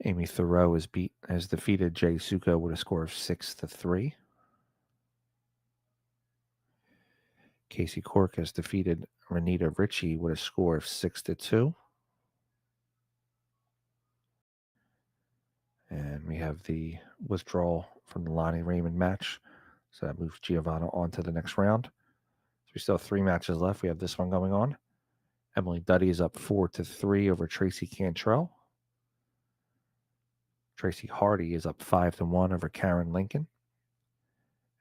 Amy Thoreau has defeated Jay Suko with a score of 6-3. Casey Cork has defeated Renita Ritchie with a score of 6-2. And we have the withdrawal from the Lonnie Raymond match. So that moves Giovanna on to the next round. So we still have 3 matches left. We have this one going on. Emily Duddy is up 4-3 over Tracy Cantrell. Tracy Hardy is up 5-1 over Karen Lincoln.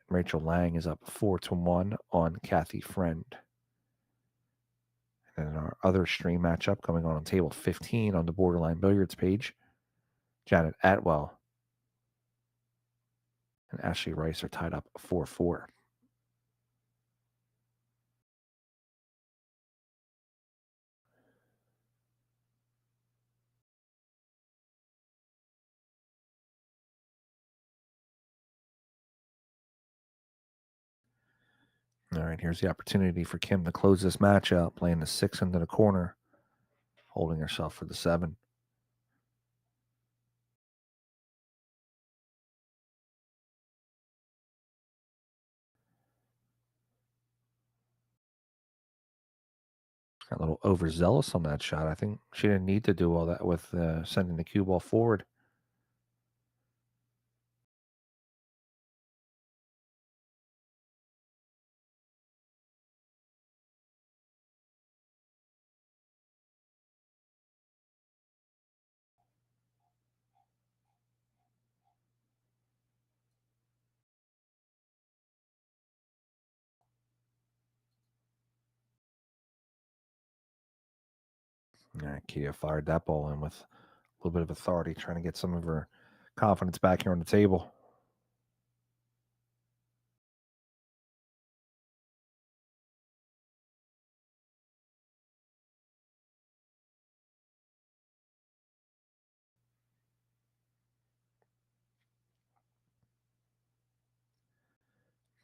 And Rachel Lang is up 4-1 on Kathy Friend. And in our other stream matchup going on table 15 on the Borderline Billiards page, Janet Atwell and Ashley Rice are tied up 4-4. All right, here's the opportunity for Kim to close this match out, playing the 6 into the corner, holding herself for the 7. Got a little overzealous on that shot. I think she didn't need to do all that with sending the cue ball forward. All right, Kia fired that ball in with a little bit of authority, trying to get some of her confidence back here on the table.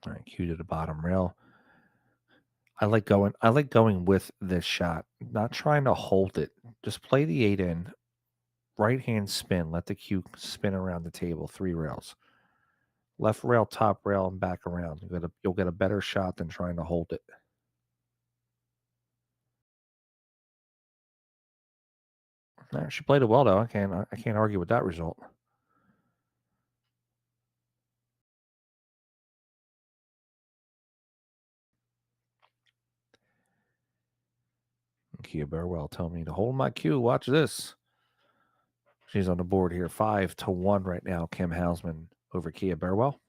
All right, cue to the bottom rail. I like going with this shot, not trying to hold it. Just play the 8 in, right hand spin, let the cue spin around the table, 3 rails. Left rail, top rail, and back around. You'll get a better shot than trying to hold it. She played it well though. I can't argue with that result. Kia Burwell telling me to hold my cue. Watch this. She's on the board here, 5-1 right now. Kim Housman over Kia Burwell.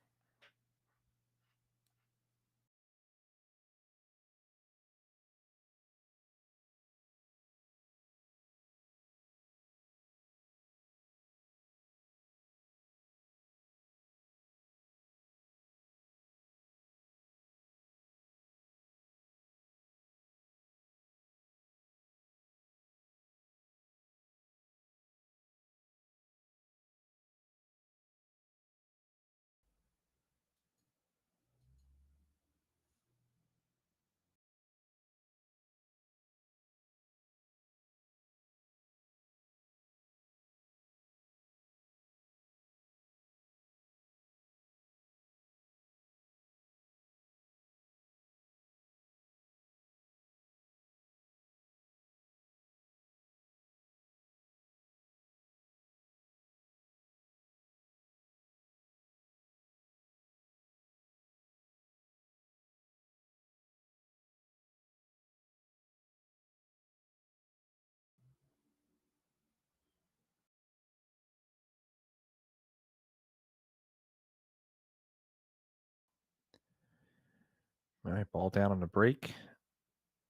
All right, ball down on the break.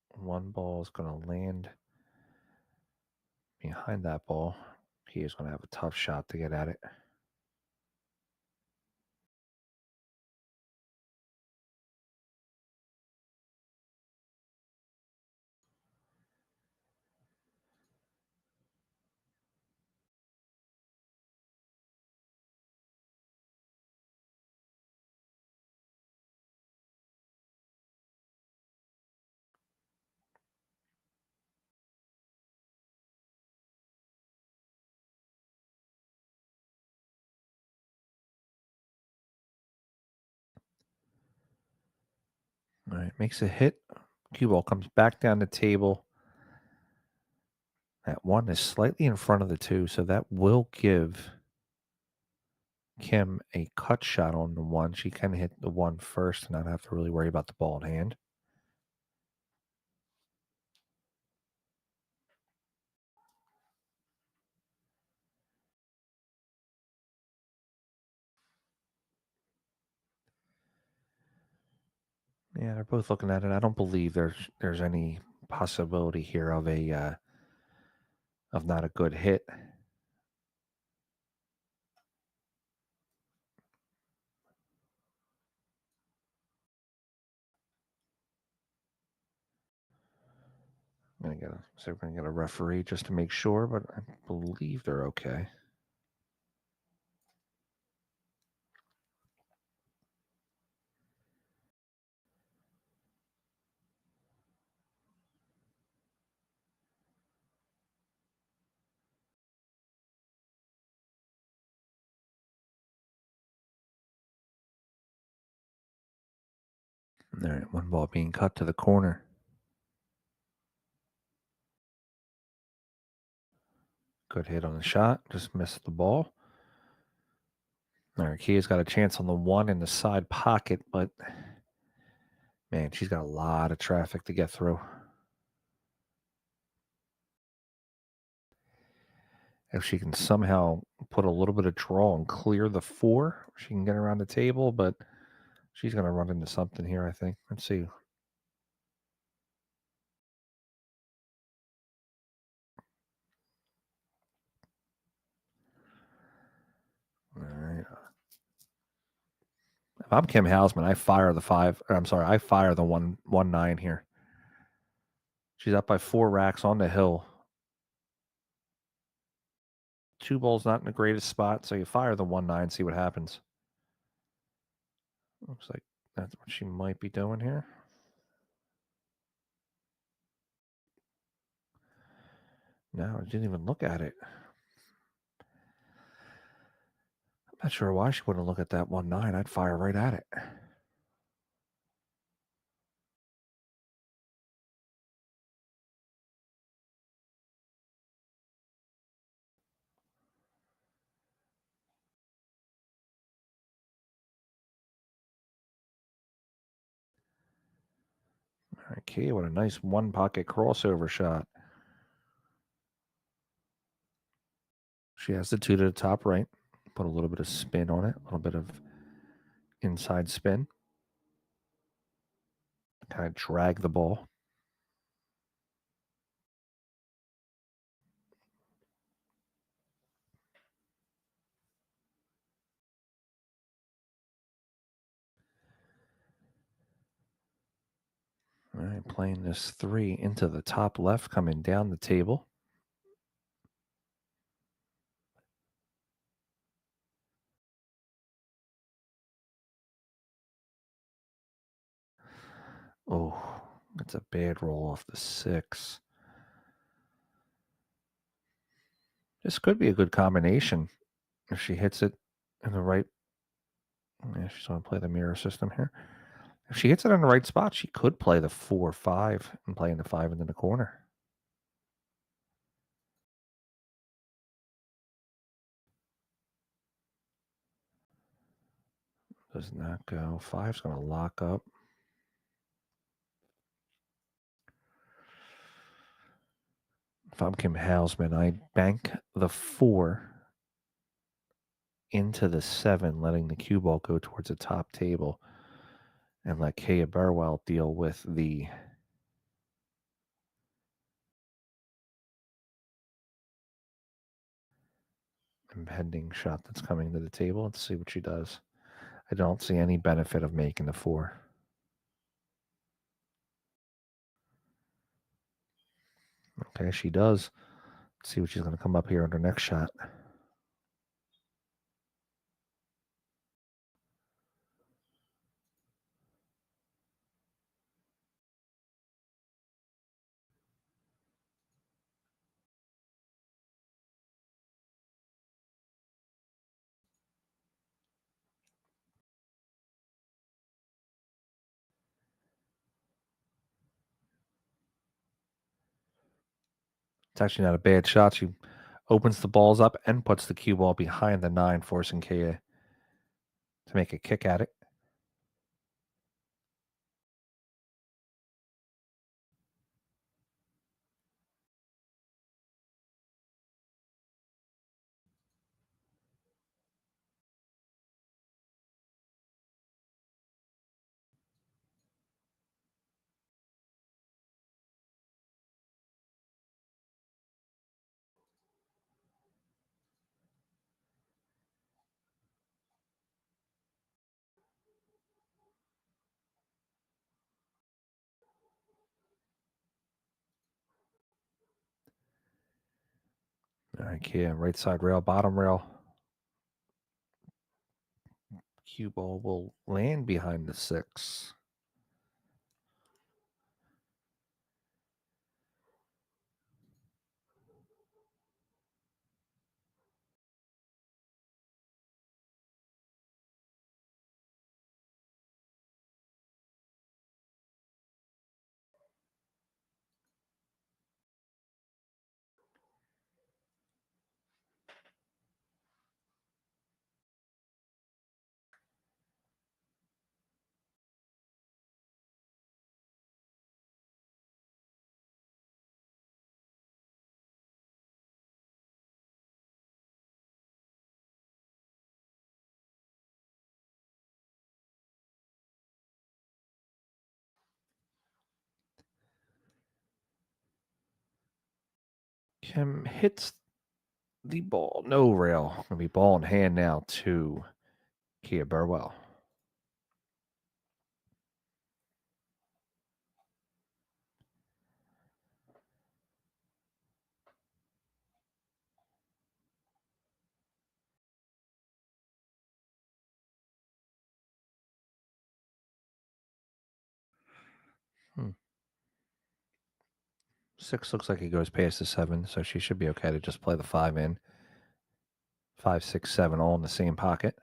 One ball is going to land behind that ball. He is going to have a tough shot to get at it. All right, makes a hit. Cue ball comes back down the table. That 1 is slightly in front of the 2, so that will give Kim a cut shot on the 1. She can hit the 1 first and not have to really worry about the ball in hand. Yeah, they're both looking at it. I don't believe there's any possibility here of of not a good hit. I'm gonna we're gonna get a referee just to make sure, but I believe they're okay. All right, one ball being cut to the corner. Good hit on the shot, just missed the ball. All right, Kia's got a chance on the one in the side pocket, but man, she's got a lot of traffic to get through. If she can somehow put a little bit of draw and clear the four, she can get around the table, but she's going to run into something here, I think. Let's see. All right. If I'm Kim Housman, I fire the five. Or I'm sorry, I fire the 1-9 here. She's up by 4 racks on the hill. 2 balls not in the greatest spot, so you fire the 1-9, see what happens. Looks like that's what she might be doing here. No, I didn't even look at it. I'm not sure why she wouldn't look at that 1-9. I'd fire right at it. All right, Kia, what a nice one-pocket crossover shot. She has the 2 to the top right. Put a little bit of spin on it, a little bit of inside spin. Kind of drag the ball. All right, playing this 3 into the top left, coming down the table. Oh, that's a bad roll off the 6. This could be a good combination if she hits it in the right. Yeah, she's going to play the mirror system here. If she hits it in the right spot, she could play the 4-5 and play in the 5 into the corner. Does not go. 5's going to lock up. If I'm Kim Housman, I bank the 4 into the 7, letting the cue ball go towards the top table, and let Kaya Burwell deal with the impending shot that's coming to the table. Let's see what she does. I don't see any benefit of making the 4. Okay, she does. Let's see what she's going to come up here on her next shot. It's actually not a bad shot. She opens the balls up and puts the cue ball behind the 9, forcing Kaya to make a kick at it. All right, Kia, right side rail, bottom rail. Cue ball will land behind the 6. Kim hits the ball. No rail. Going to be ball in hand now to Kia Burwell. Six looks like he goes past the 7, so she should be okay to just play the 5 in. 5, 6, 7 all in the same pocket.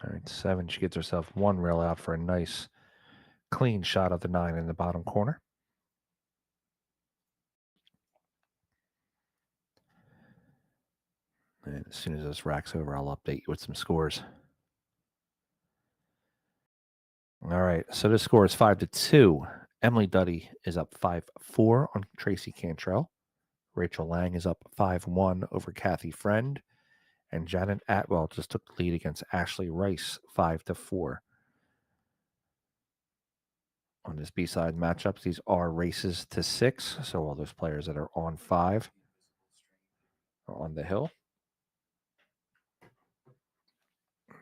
All right, 7. She gets herself 1 rail out for a nice clean shot of the 9 in the bottom corner. And as soon as this rack's over, I'll update you with some scores. All right, so this score is 5-2. Emily Duddy is up 5-4 on Tracy Cantrell. Rachel Lang is up 5-1 over Kathy Friend. And Janet Atwell just took the lead against Ashley Rice 5-4. On this B-side matchups, these are races to 6. So all those players that are on 5 are on the hill.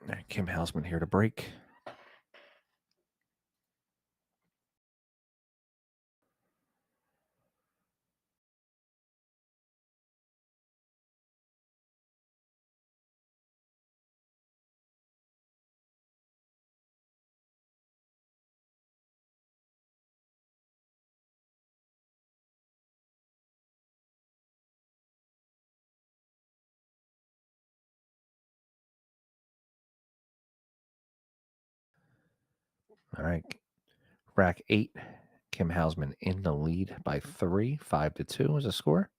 And Kim Housman here to break. All right. Rack 8. Kim Housman in the lead by 3. 5-2 is the score.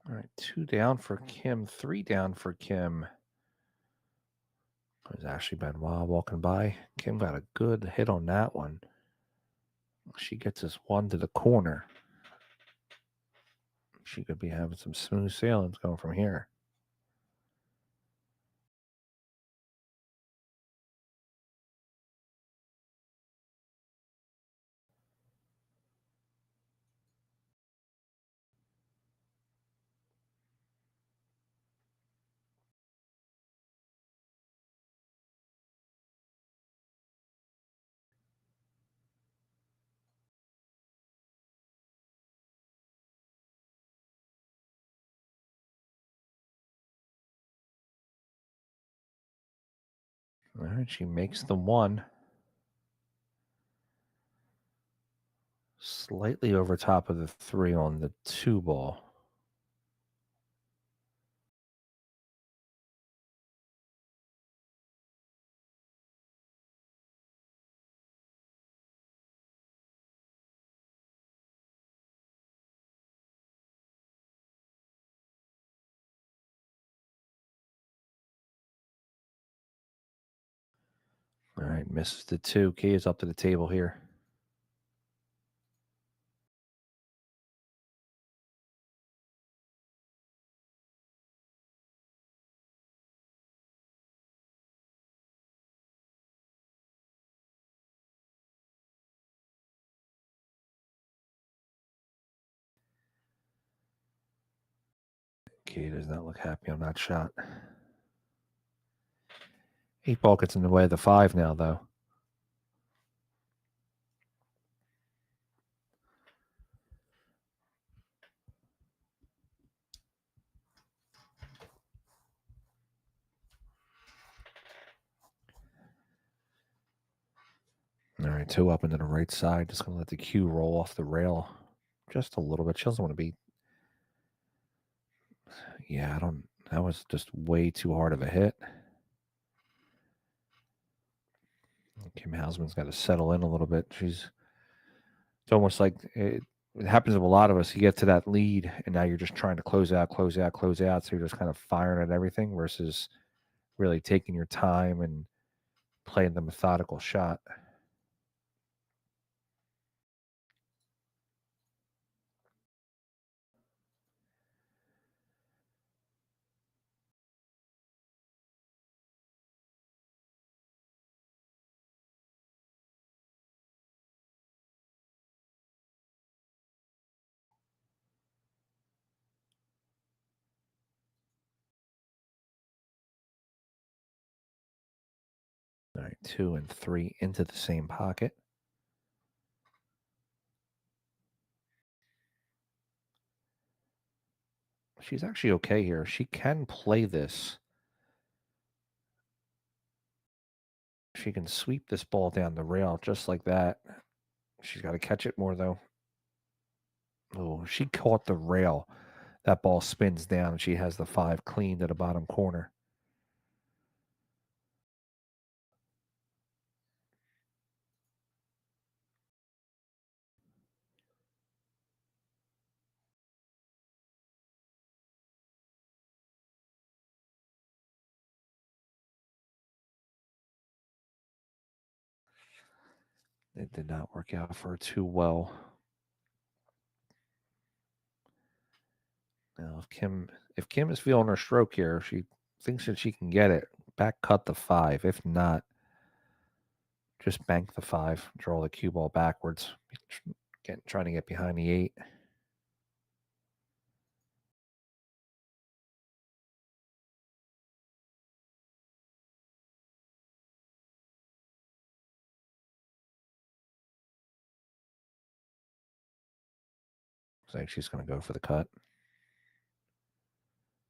All right, 2 down for Kim, 3 down for Kim. There's Ashley Benoit walking by. Kim got a good hit on that one. She gets this one to the corner. She could be having some smooth sailings going from here. All right, she makes the 1. Slightly over top of the 3 on the 2 ball. All right, misses the 2. Key is up to the table here. Key does not look happy on that shot. 8 ball gets in the way of the 5 now, though. All right, 2 up into the right side. Just going to let the cue roll off the rail just a little bit. She doesn't want to be. Yeah, I don't. That was just way too hard of a hit. Kim Housman's got to settle in a little bit. It's almost like it happens with a lot of us. You get to that lead, and now you're just trying to close out. So you're just kind of firing at everything versus really taking your time and playing the methodical shot. All right, 2 and 3 into the same pocket. She's actually okay here. She can play this. She can sweep this ball down the rail just like that. She's got to catch it more, though. Oh, she caught the rail. That ball spins down, and she has the 5 clean to the bottom corner. It did not work out for her too well. Now, if Kim is feeling her stroke here, she thinks that she can get it. Back cut the 5. If not, just bank the 5. Draw the cue ball backwards. Trying to get behind the 8. Looks like she's going to go for the cut.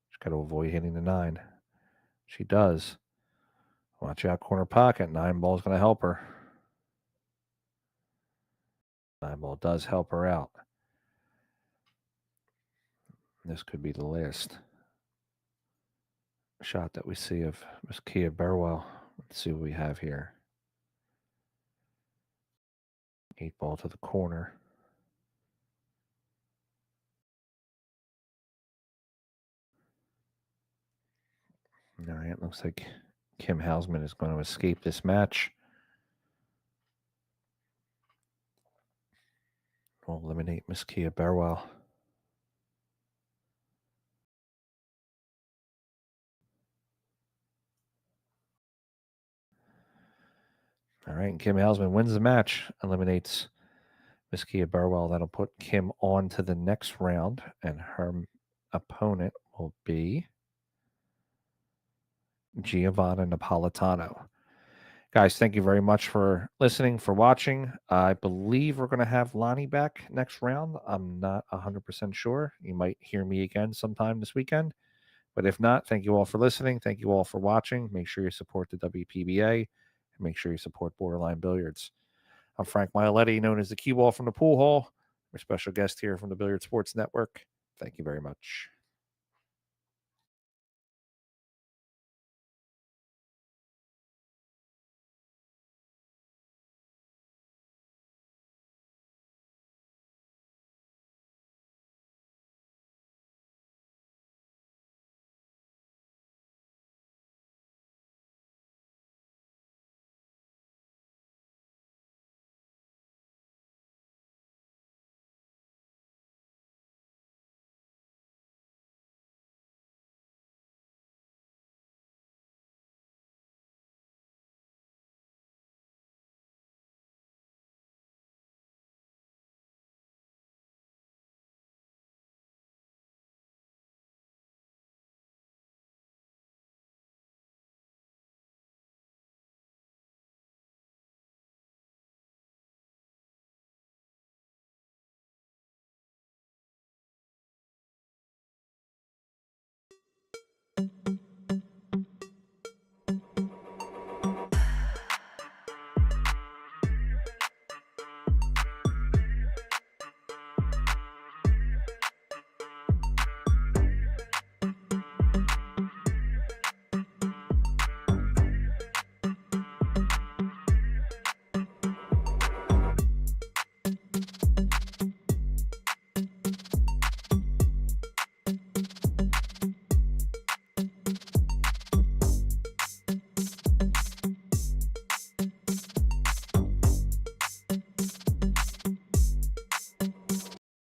She's got to avoid hitting the 9. She does. Watch out, corner pocket. 9 ball's going to help her. 9 ball does help her out. This could be the last shot that we see of Miss Kia Burwell. Let's see what we have here. 8 ball to the corner. All right, looks like Kim Housman is going to escape this match. We'll eliminate Miss Kia Burwell. All right, and Kim Housman wins the match, eliminates Miss Kia Burwell. That'll put Kim on to the next round, and her opponent will be Giovanna Napolitano. Guys, thank you very much for listening, for watching. I believe we're going to have Lonnie back next round. I'm not 100% sure. You might hear me again sometime this weekend. But if not, thank you all for listening. Thank you all for watching. Make sure you support the WPBA and make sure you support Borderline Billiards. I'm Frank Miletti, known as the Cue Ball from the Pool Hall. Our special guest here from the Billiard Sports Network. Thank you very much.